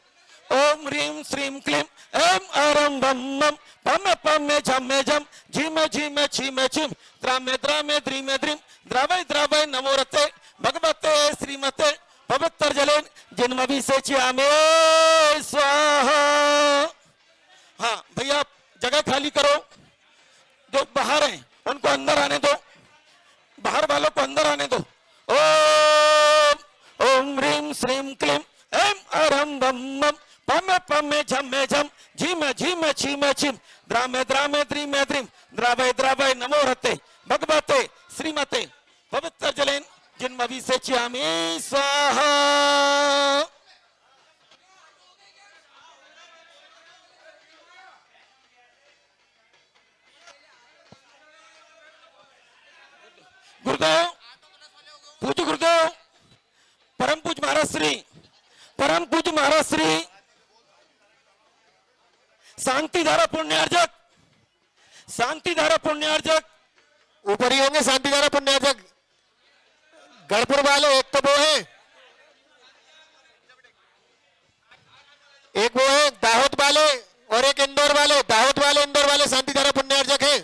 ओम ह्रीम श्रीम क्लीम एम अरम बम बम पमे पमे झमे झम झिमे झिमे छिमे छिम द्रामे द्रामे द्रीमे द्रीम द्रावय द्रावय नमो रते भगवते श्रीमते पवित्र जलेन जन्मभिषेच्यामि स्वाहा। हाँ भैया जगह खाली करो, जो बाहर हैं उनको अंदर आने दो, बाहर वालों को अंदर आने दो। ओम ह्रीम श्रीम क्लीम एम अरम बम बम पमे पमे झमे झम झिमे झिमे छिमे छिम द्रामे द्रामे द्रीमे द्रीम द्रावय द्रावय नमो रते भगवते श्रीमते पवित्र जलेन जन्मभिषेच्यामि स्वाहा। गुरुदेव, पूज्य गुरुदेव, परम पूज्य महाराज श्री शांति धारा पुण्यार्जक, शांति धारा पुण्यार्जक ऊपर ही होंगे शांति धारा पुण्यार्जक। गढ़पुर वाले एक तो वो है, एक वो है दाहोद वाले और एक इंदौर वाले। दाहोद वाले इंदौर वाले शांति धारा पुण्यार्जक है।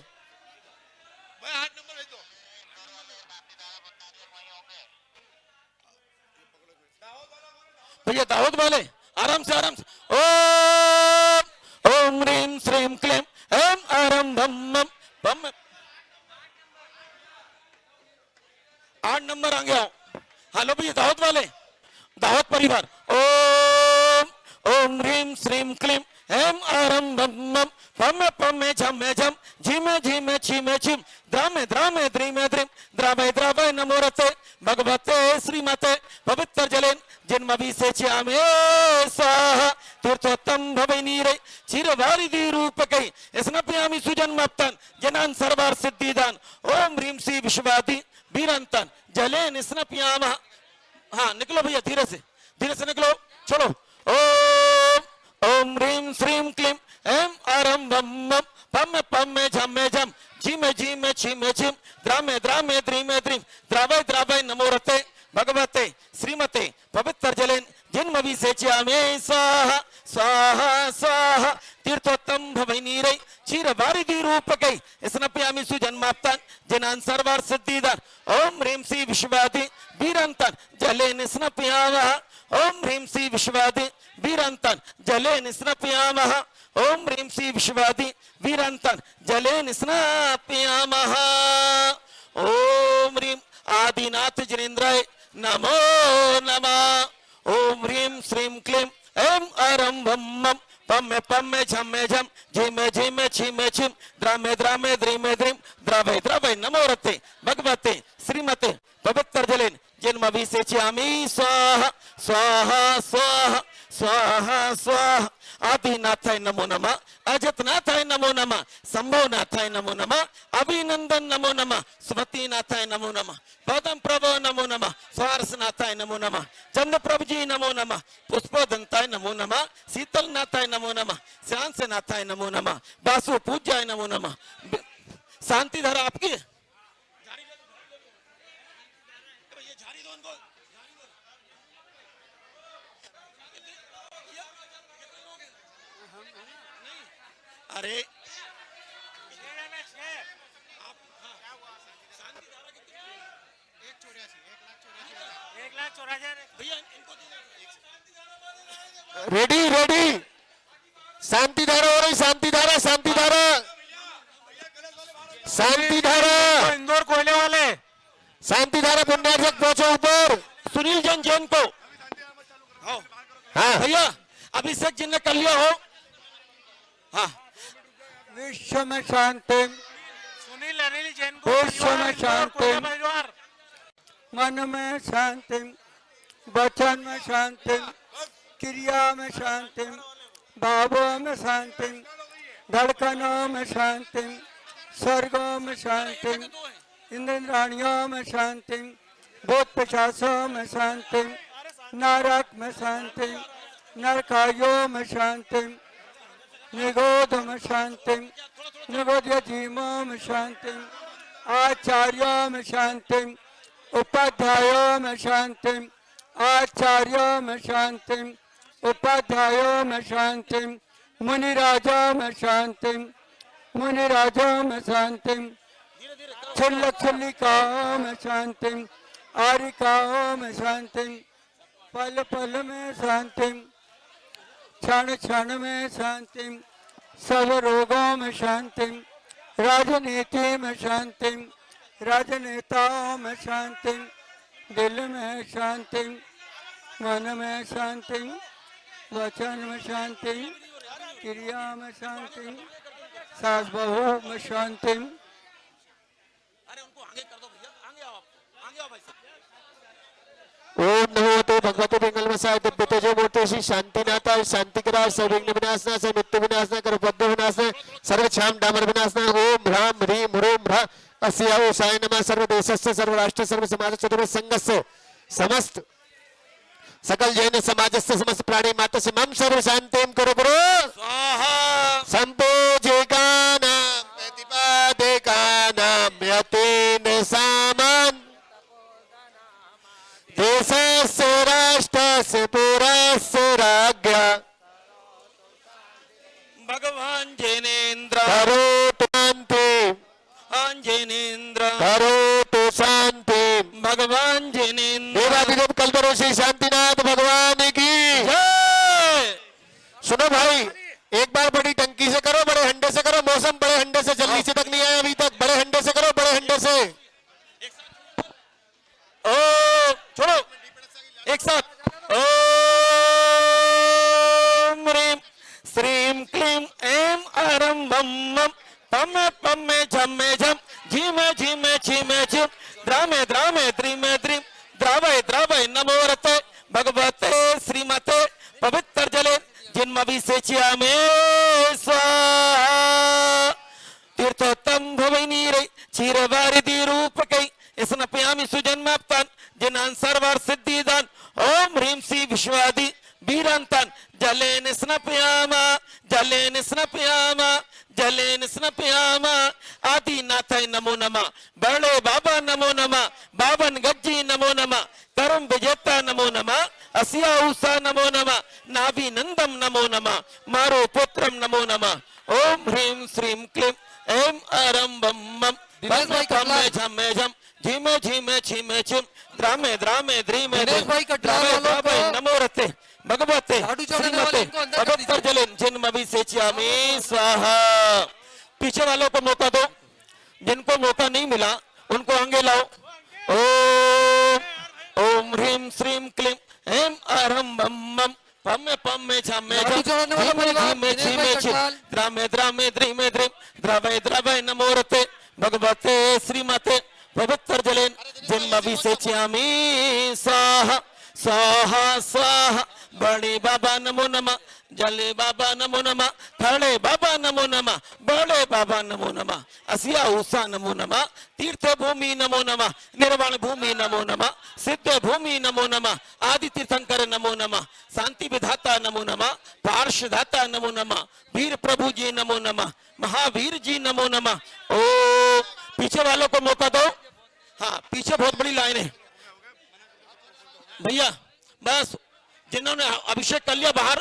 भैया दाऊद वाले आराम से ओम ह्रीम श्रीम क्लीम एम आरम बम बम। 8 नंबर आगे आओ। हेलो भैया दाऊद वाले, दाऊद परिवार ओम ह्रीम श्रीम क्लीम एम आरम बम पम पमे झमे झम झिमे झिमे छिमे छिम द्रामे द्रामे द्रीमे द्रीम द्रावे द्रावे नमोरते भगवते श्रीमते पवित्र जलेन जन्मभिषेच्यामे स्वाहा तीर्थोत्तम भवे नीरे चिरवारिधि रूपकै स्नपयामि सुजन्मप्तन जनान सर्वार सिद्धिदान ओम ह्रीम श्री विश्वादि वीरंतन जलेन स्नपयामः। हाँ निकलो भैया, धीरे से निकलो, चलो। ओम ह्रीम श्रीम क्लीम एम आरम बम पम पमे झमे झम झिमे झिमे छिमे छिम द्रामे द्रामे द्रीमे द्रीम द्रावय द्रावय नमोरते भगवते श्रीमते पवित्र जलेन जन्मभिषेच्यामे स्वाहा स्वाहा स्वाहा तीर्थोत्तम भवै नीरै चिरवारिधि रूपकै स्नपयामि सुजन्माप्तान जनान सर्वार सिद्धिदान ओम ह्रीम श्री विश्वादि वीरंतन जलेन स्नपयामः। ओम ह्रीम श्री विश्वादि वीरंतन जलेन स्नपयामः। ओम ह्रीम श्री विश्वादि वीरंतन जलेन स्नपयामः। ओम ह्रीम आदिनाथ जनेन्द्राय नमो नमः। ओम ह्रीम श्रीम क्लीम एम आरम बम पमे पमे झमे झम झिमे झिमे छिमे छिम द्रामे द्रामे द्रीमे द्रीम द्रावय द्रावय नमोरते भगवते श्रीमते पवित्र जलेन जन्मभिषेच्यामि स्वाहा स्वाहा स्वाहा स्वाहा स्वाहा। आदिनाथाय नमो नमः, अजतनाथाय नमो नमः, संभवनाथाय नमो नमः, अभिनंदन नमो नमः, सुमतिनाथाय नमो नमः, पदम प्रभो नमो नमः, स्वारसनाथाय नमो नमः, चंद्रप्रभ जी नमो नमः, पुष्पोदंताय नमो नमः, शीतलनाथाय नमो नमः, श्यांसनाथाय नमो नमः, वासु पूज्याय नमो नमः। शांति धारा आपकी अरे रेडी रेडी शांति धारा हो रही, शांति धारा शांति धारा शांति धारा। इंदौर कोयले वाले शांति धारा पुण्यार्जक पहुंचो ऊपर। सुनील जैन को हाँ भैया अभिषेक जी ने कर लिया हो। हाँ विश्व में शांति, सुनील अनिल जैन को विश्व में शांति, मन में शांति, वचन में शांति, क्रिया में शांति, भावों में शांति, धड़कनों में शांति, स्वर्गों में शांति, इंद्राणियों में शांति, भूत पिशाचों में शांति, नरक में शांति, नरकायों में शांति, निगोध में शांति, निगोध्य जीवों में शांति, आचार्यों में शांति, उपाध्यायों में शांति, आचार्यों में शांति, उपाध्यायों में शांति, मुनिराजों में शांति, मुनिराजों में शांति, छिल्लिकाओं में शांति, आरिकाओं में शांति, पल पल में शांति, क्षण क्षण में शांति, सब रोगों में शांति, राजनीति में शांति, राजनेताओं में शांति, दिल में शांति, मन में शांति, वचन में शांति, क्रिया में शांति, सास बहू में शांति। अरे उनको आगे कर दो भैया, आगे आओ, आगे आओ भाई साहब। ओम नमो तो भगवते पिंगल वसाय दिव्य तेजो मूर्ति श्री शांतिनाथाय शांतिकराय सर्वविघ्न विनाशनाय मृत्यु विनाशनाय कर्मबद्ध विनाशनाय सर्वक्षाम डामर विनाशनाय ओम ह्राम ह्रीम ह्रूम ह्रः अस्या ओसाय नमः। सर्वदेशस्य सर्वराष्ट्र सर्वसमाज चतुर्थ संघस्य समस्त सकल जैन समाजस्य समस्त प्राणी मात्र मम सर्व शांतिं कुरु कुरु स्वाहा संपूजिकानां प्रतिपादिकानां यतीन सामं देशस्य राष्ट्रस्य पुरस्य राज्ञा भगवान जैनेन्द्र करोतु शांति जैनेन्द्र करोतु शांति भगवान जैनेन्द्र देवाधिदेव कल्परो श्री शांतिनाथ भगवान की जय। सुनो भाई, एक बार बड़ी टंकी से करो, बड़े हंडे से करो। मौसम बड़े हंडे से जल्दी से तक नहीं आया अभी तक। बड़े हंडे से करो, बड़े हंडे से। ओ छोड़ो एक साथ। ओम ह्रीम श्रीम क्लीम ऐम अरम बम मम पम्मे पम्मे झम्मे झम झीमे झीमे झीमे झिम द्रामे द्रामे द्रीमे द्रीम द्रावय द्रावय नमो रते भगवते श्रीमते पवित्र जले जिन्मभिषेच्यामे स्वाहा तीर्थोत्तम भवै नीरै क्षीरवारिधि रूपकै स्नपयामि सुजन्माप्तान् जिनान् सर्वार्थ सिद्धिदान् ओम ह्रीं श्री विश्वादि वीरान्तान् जलेन स्नपयामा जलेन स्नपयामा जलेन स्नपयामा आदिनाथाय नमो नमः बड़े बाबा नमो नमः बावन गज्जी नमो नमः करम विजेता नमो नमः असिया उषा नमो नमः नाभि नंदम नमो नमः मारो पुत्रम नमो नमः ओम ह्रीं श्रीं क्लीं ऐं अरं बम मम पम्मे झम्मे झम झीमे झीमे झीमे झिम द्रामे द्रामे द्रीमे द्रामे नमो रते भगवते श्रीमते पवित्र जले जिन्मभिषेच्यामि स्वाहा। पीछे वालों को मौका दो, जिनको मौका नहीं मिला उनको आगे लाओ। ओम ह्रीं श्रीं क्लीं ऐं अरं बम मम पम्मे पम्मे झम्मे झम झीमे झीमे झीमे झिम द्रामे द्रामे द्रीमे द्रीम द्रावय द्रावय नमो रते भगवते श्रीमते पवित्र जले जिन्मभिषेच्यामि स्वाहा स्वाहा स्वाहा। बड़े बाबा नमो नमः जले बाबा नमो नमः थड़े बाबा नमो नमः बड़े बाबा नमो नमः असिया उषा नमो नमः तीर्थ भूमि नमो नमः निर्वाण भूमि नमो नमः सिद्ध भूमि नमो नमः आदि तीर्थंकर नमो नमः शांति विधाता नमो नमः पार्षदाता नमो नमः वीर प्रभु जी नमो नमः महावीर जी नमो नमः। ओ पीछे वालों को मौका दो। हाँ पीछे बहुत बड़ी लाइन है भैया, बस जिन्होंने अभिषेक कर लिया बाहर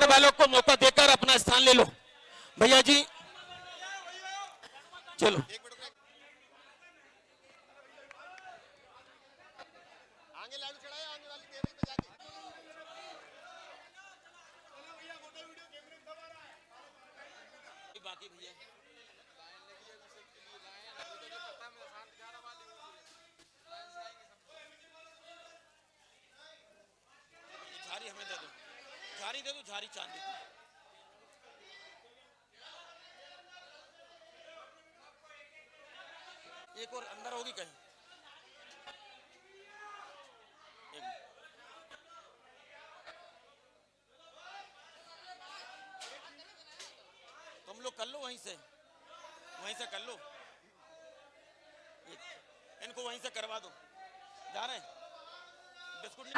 वालों को मौका देकर अपना स्थान ले लो। भैया जी चलो बाकी भैया झारी हमें दे दो, झारी दे दो, झारी चांदी एक और अंदर होगी कहीं। तुम लोग कर लो वहीं से कर लो, इनको वहीं से करवा दो। जा रहे हैं बिस्कुट आ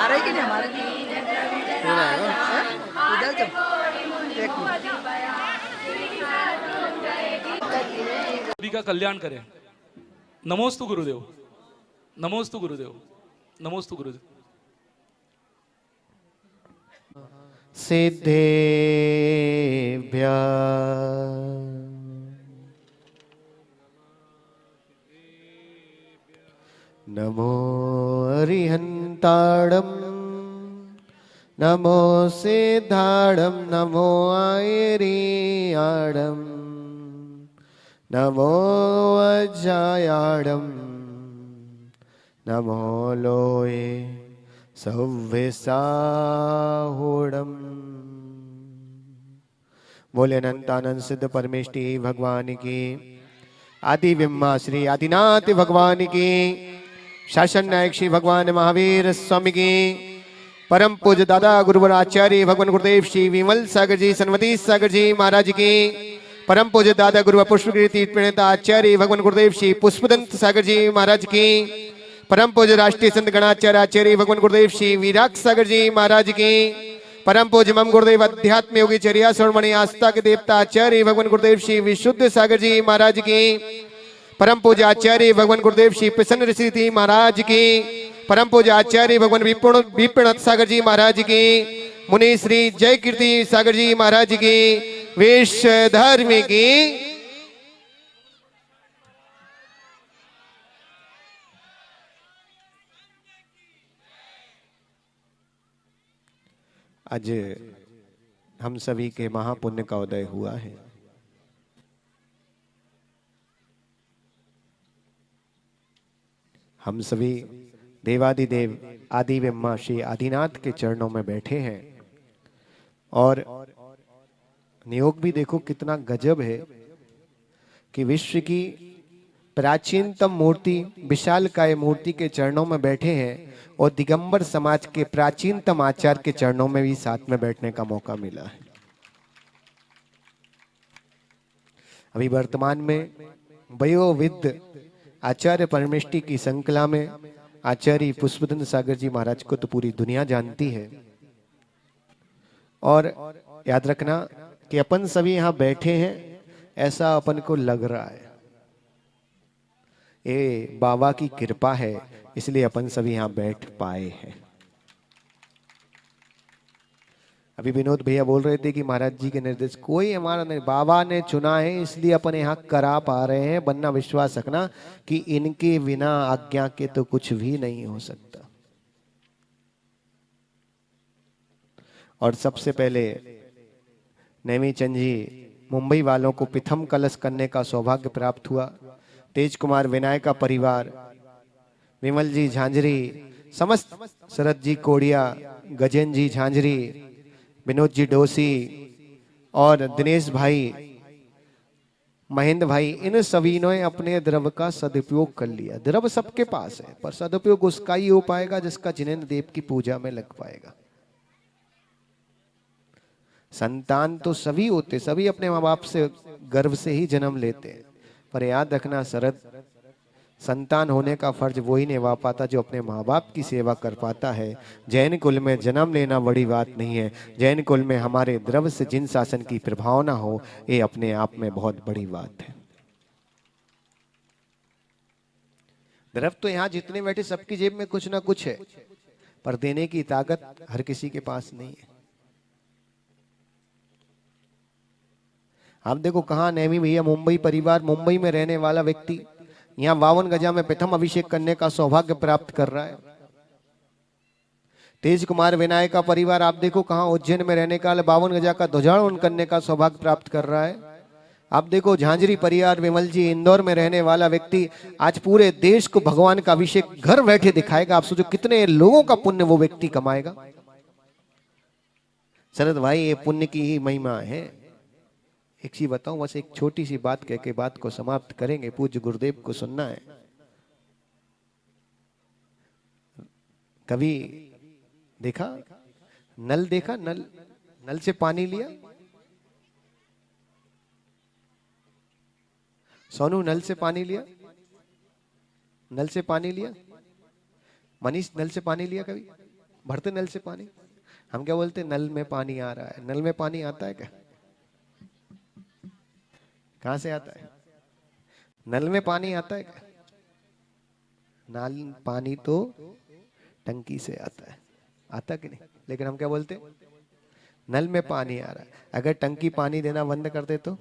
रही कि नहीं हमारे इधर तो एक सभी का कल्याण करे। नमोस्तु गुरुदेव, नमोस्तु गुरुदेव, नमोस्तु गुरुदेव। सिद्धेभ्यः नमो अरिहन्ताडं नमो सिद्धाडं नमो आयरियाडं नमो अजायाडं नमो लोये सव्यसाहोडम। बोले अनंतानंद सिद्ध परमेष्टि भगवान की, आदि ब्रह्मा श्री आदिनाथ भगवान की, शासन नायक श्री भगवान महावीर स्वामी की, परम पूज्य दादा गुरुवर आचार्य भगवान गुरुदेव श्री विमल सागर जी सन्मति सागर जी महाराज की, परम पूज्य दादा गुरुवर पुष्पगिरी तीर्थ प्रणेता आचार्य भगवान गुरुदेव श्री पुष्पदंत सागर जी महाराज की, परम पूज्य राष्ट्रीय संत गणाचार्य आचार्य भगवान गुरुदेव श्री विराट सागर जी महाराज की, परम पूज्य मम गुरुदेव अध्यात्म योगी चर्या स्वर्णमणि आस्था के देवता आचार्य भगवान गुरुदेव श्री विशुद्ध सागर जी महाराज की, परम पूज्य आचार्य भगवान गुरुदेव श्री प्रसन्न ऋषि महाराज की, परम पूज्य आचार्य भगवान विपिणनाथ सागर जी महाराज की, मुनि श्री जय कीर्ति सागर जी महाराज की, वेश धर्म की। आज हम सभी के महापुण्य का उदय हुआ है। हम सभी देवादिदेव आदि ब्रह्मा श्री आदिनाथ के चरणों में बैठे हैं और नियोग भी देखो कितना गजब है कि विश्व की प्राचीनतम मूर्ति विशालकाय मूर्ति के चरणों में बैठे हैं और दिगंबर समाज के प्राचीनतम आचार्य के चरणों में भी साथ में बैठने का मौका मिला है। अभी वर्तमान में वयोवृद्ध आचार्य परमेष्टि की संकला में आचार्य पुष्पदंत सागर जी महाराज को तो पूरी दुनिया जानती है। और याद रखना कि अपन सभी यहाँ बैठे हैं ऐसा अपन को लग रहा है, ये बाबा की कृपा है, इसलिए अपन सभी यहाँ बैठ पाए हैं। अभी विनोद भैया बोल रहे थे कि महाराज जी के निर्देश कोई हमारा नहीं, बाबा ने चुना है इसलिए अपन यहाँ करा पा रहे हैं, वरना विश्वास रखना कि इनके बिना आज्ञा के तो कुछ भी नहीं हो सकता। और सबसे पहले नेमी चंद जी मुंबई वालों को प्रथम कलश करने का सौभाग्य प्राप्त हुआ। तेज कुमार विनायका परिवार, विमल जी झांझरी, समस्त शरद जी कोड़िया, गजेंद्र जी झांझरी, विनोद जी डोसी और दिनेश भाई, महेंद्र भाई, इन सभी ने अपने द्रव्य का सदुपयोग कर लिया। द्रव्य सबके पास है पर सदुपयोग उसका ही हो पाएगा जिसका जिनेंद्र देव की पूजा में लग पाएगा। संतान तो सभी होते, सभी अपने माँ बाप से गर्भ से ही जन्म लेते हैं, पर याद रखना शरद, संतान होने का फर्ज वही निभा पाता जो अपने माँ बाप की सेवा कर पाता है। जैन कुल में जन्म लेना बड़ी बात नहीं है, जैन कुल में हमारे द्रव्य से जिन शासन की प्रभावना हो ये अपने आप में बहुत बड़ी बात है। द्रव्य तो यहाँ जितने बैठे सबकी जेब में कुछ ना कुछ है, पर देने की ताकत हर किसी के पास नहीं है। आप देखो कहाँ नेमी भैया मुंबई परिवार, मुंबई में रहने वाला व्यक्ति यहाँ 52 गजा में प्रथम अभिषेक करने का सौभाग्य प्राप्त कर रहा है। तेज कुमार विनायका परिवार आप देखो कहाँ उज्जैन में रहने का 52 गजा का ध्वजारोहण करने का सौभाग्य प्राप्त कर रहा है। आप देखो झांझरी परिवार विमल जी इंदौर में रहने वाला व्यक्ति आज पूरे देश को भगवान का अभिषेक घर बैठे दिखाएगा। आप सोचो कितने लोगों का पुण्य वो व्यक्ति कमाएगा। शरद भाई ये पुण्य की ही महिमा है। एक चीज बताऊं, बस एक छोटी सी बात कह के बात को समाप्त करेंगे, पूज्य गुरुदेव को सुनना है। कभी देखा नल, देखा नल, नल से पानी लिया सोनू, नल से पानी लिया, नल से पानी लिया मनीष, नल से पानी लिया कभी? भरते नल से पानी? हम क्या बोलते, नल में पानी आ रहा है। नल में पानी आता है क्या? कहां से आता है? नल में पानी आता है क्या? नल पानी तो टंकी से आता है, आता कि नहीं? लेकिन हम क्या बोलते, नल में पानी आ रहा है। अगर टंकी पानी देना बंद कर दे तो,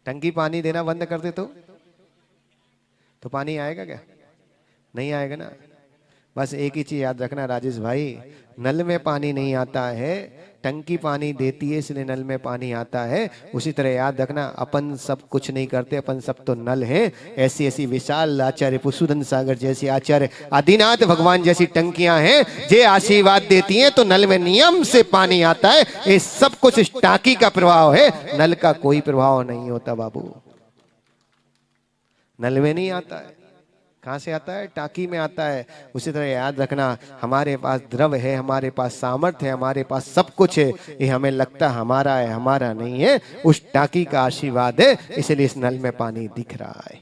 टंकी पानी देना बंद कर दे तो पानी आएगा क्या? नहीं आएगा ना। बस एक ही चीज याद रखना राजेश भाई, नल में पानी नहीं आता है, टंकी पानी देती है इसलिए नल में पानी आता है। उसी तरह याद रखना अपन सब कुछ नहीं करते, अपन सब तो नल हैं। ऐसी ऐसी विशाल आचार्य पुष्पदंत सागर जैसी, आचार्य आदिनाथ भगवान जैसी टंकियां हैं जे आशीर्वाद देती हैं तो नल में नियम से पानी आता है। ये सब कुछ इस टाकी का प्रभाव है, नल का कोई प्रभाव नहीं होता बाबू। नल में नहीं आता है, कहाँ से आता है? टाकी में आता है। उसी तरह याद रखना, हमारे पास द्रव है, हमारे पास सामर्थ्य है, हमारे पास सब कुछ है, ये हमें लगता हमारा है, हमारा नहीं है, उस टाकी का आशीर्वाद है, इसलिए इस नल में पानी दिख रहा है।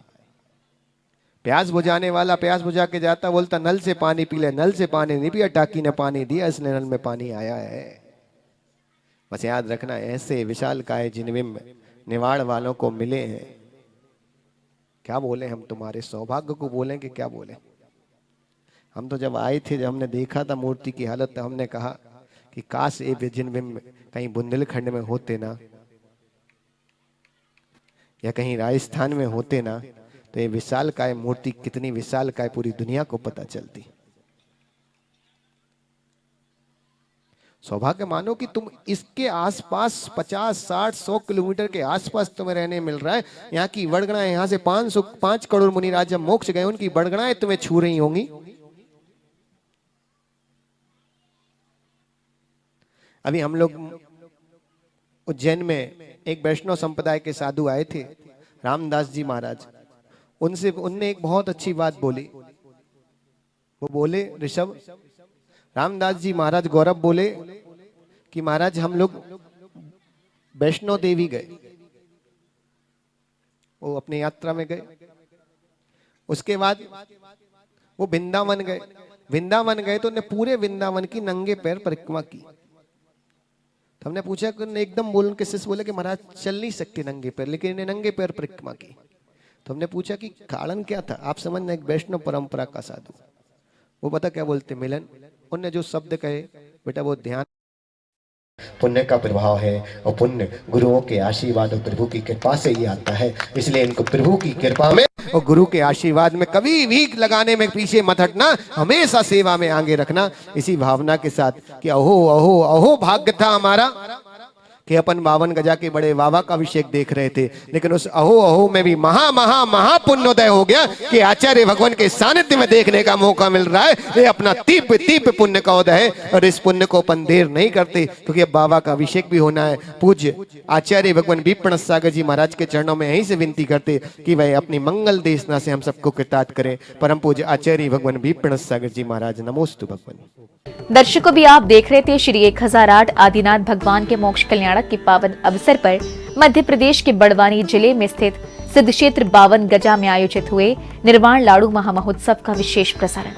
प्यास बुझाने वाला प्यास बुझा के जाता, बोलता नल से पानी पी ले, नल से पानी नहीं पिया, टाकी ने पानी दिया, इसलिए नल में पानी आया है। बस याद रखना, ऐसे विशालकाय जिनविम निवाड़ वालों को मिले हैं। क्या बोले हम, तुम्हारे सौभाग्य को बोलें कि क्या बोले? हम तो जब आए थे, जब हमने देखा था मूर्ति की हालत, तो हमने कहा कि काश ये जिनविम कहीं बुंदेलखंड में होते ना, या कहीं राजस्थान में होते ना, तो ये विशालकाय मूर्ति कितनी विशालकाय पूरी दुनिया को पता चलती। सौभाग्य मानो कि तुम इसके आसपास 50, 60, 100 किलोमीटर के आसपास तुम्हें रहने मिल रहा है। यहाँ की बड़गणाएं, यहाँ से 5 करोड़ मुनिराज जब मोक्ष गए, उनकी बड़गणाएं तुम्हें छू रही होंगी। अभी हम लोग उज्जैन में एक वैष्णव संप्रदाय के साधु आए थे, रामदास जी महाराज। उनने एक बहुत अच्छी बात बोली। वो बोले, ऋषभ, रामदास जी महाराज गौरव बोले कि महाराज हम लोग वैष्णो देवी गए, वो अपनी यात्रा में गए। उसके बाद वो वृंदावन गए। वृंदावन गए तो उन्हें पूरे वृंदावन की नंगे पैर परिक्रमा की। तो हमने पूछा कि उन्हें एकदम बोल के शिष्य बोले कि महाराज चल नहीं सकते नंगे पैर, लेकिन इन्हें नंगे पैर परिक्रमा की। तो हमने पूछा कि कारण क्या था? आप समझना, एक वैष्णव परंपरा का साधु, वो पता क्या बोलते, मिलन, उनने जो शब्द कहे, बेटा वो ध्यान, पुण्य का प्रभाव है, और पुण्य गुरुओं के आशीर्वाद और प्रभु की कृपा से ही आता है। इसलिए इनको प्रभु की कृपा में और गुरु के आशीर्वाद में कभी भी लगाने में पीछे मत हटना, हमेशा सेवा में आगे रखना, इसी भावना के साथ कि अहो अहो अहो भाग्य था हमारा कि अपन 52 गजा के बड़े बाबा का अभिषेक देख रहे थे, लेकिन उस अहो अहो में भी महा महा महा पुण्योदय हो गया कि आचार्य भगवान के सानिध्य में देखने का मौका मिल रहा है। ये अपना तीव्र पुण्य का उदय है, और इस पुण्य को अपन देर नहीं करते, क्योंकि अब बाबा का अभिषेक भी होना है। पूज्य आचार्य भगवान विप्रण सागर जी महाराज के चरणों में यहीं से विनती करते कि वह अपनी मंगल देशना से हम सबको कृतार्थ करें। परम पूज्य आचार्य भगवान विप्रण सागर जी महाराज, नमोस्तु भगवान। दर्शकों, भी आप देख रहे थे श्री 1008 आदिनाथ भगवान के मोक्ष कल्याणक के पावन अवसर पर मध्य प्रदेश के बड़वानी जिले में स्थित सिद्ध क्षेत्र 52 गजा में आयोजित हुए निर्वाण लाड़ू महामहोत्सव का विशेष प्रसारण।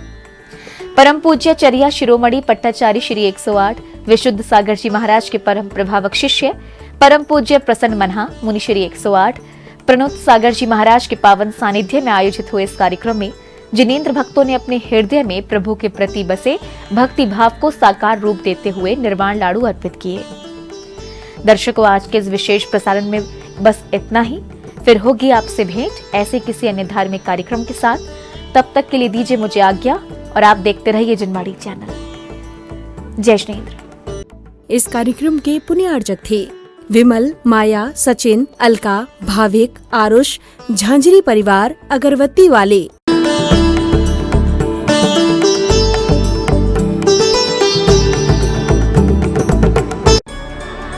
परम पूज्य चरिया शिरोमणि पट्टाचार्य श्री 108 विशुद्ध सागर जी महाराज के परम प्रभावक शिष्य परम पूज्य प्रसन्न मन्हा मुनि श्री 108 प्रणोत सागर जी महाराज के पावन सानिध्य में आयोजित हुए इस कार्यक्रम में जिनेंद्र भक्तों ने अपने हृदय में प्रभु के प्रति बसे भक्ति भाव को साकार रूप देते हुए निर्वाण लाड़ू अर्पित किए। दर्शकों, आज के इस विशेष प्रसारण में बस इतना ही। फिर होगी आपसे भेंट ऐसे किसी अन्य धार्मिक कार्यक्रम के साथ। तब तक के लिए दीजिए मुझे आज्ञा, और आप देखते रहिए जिनवाड़ी चैनल। जय जिनेंद्र। इस कार्यक्रम के पुण्यार्जक थे विमल, माया, सचिन, अलका, भाविक, आरुष, झांझरी परिवार, अगरबत्ती वाले।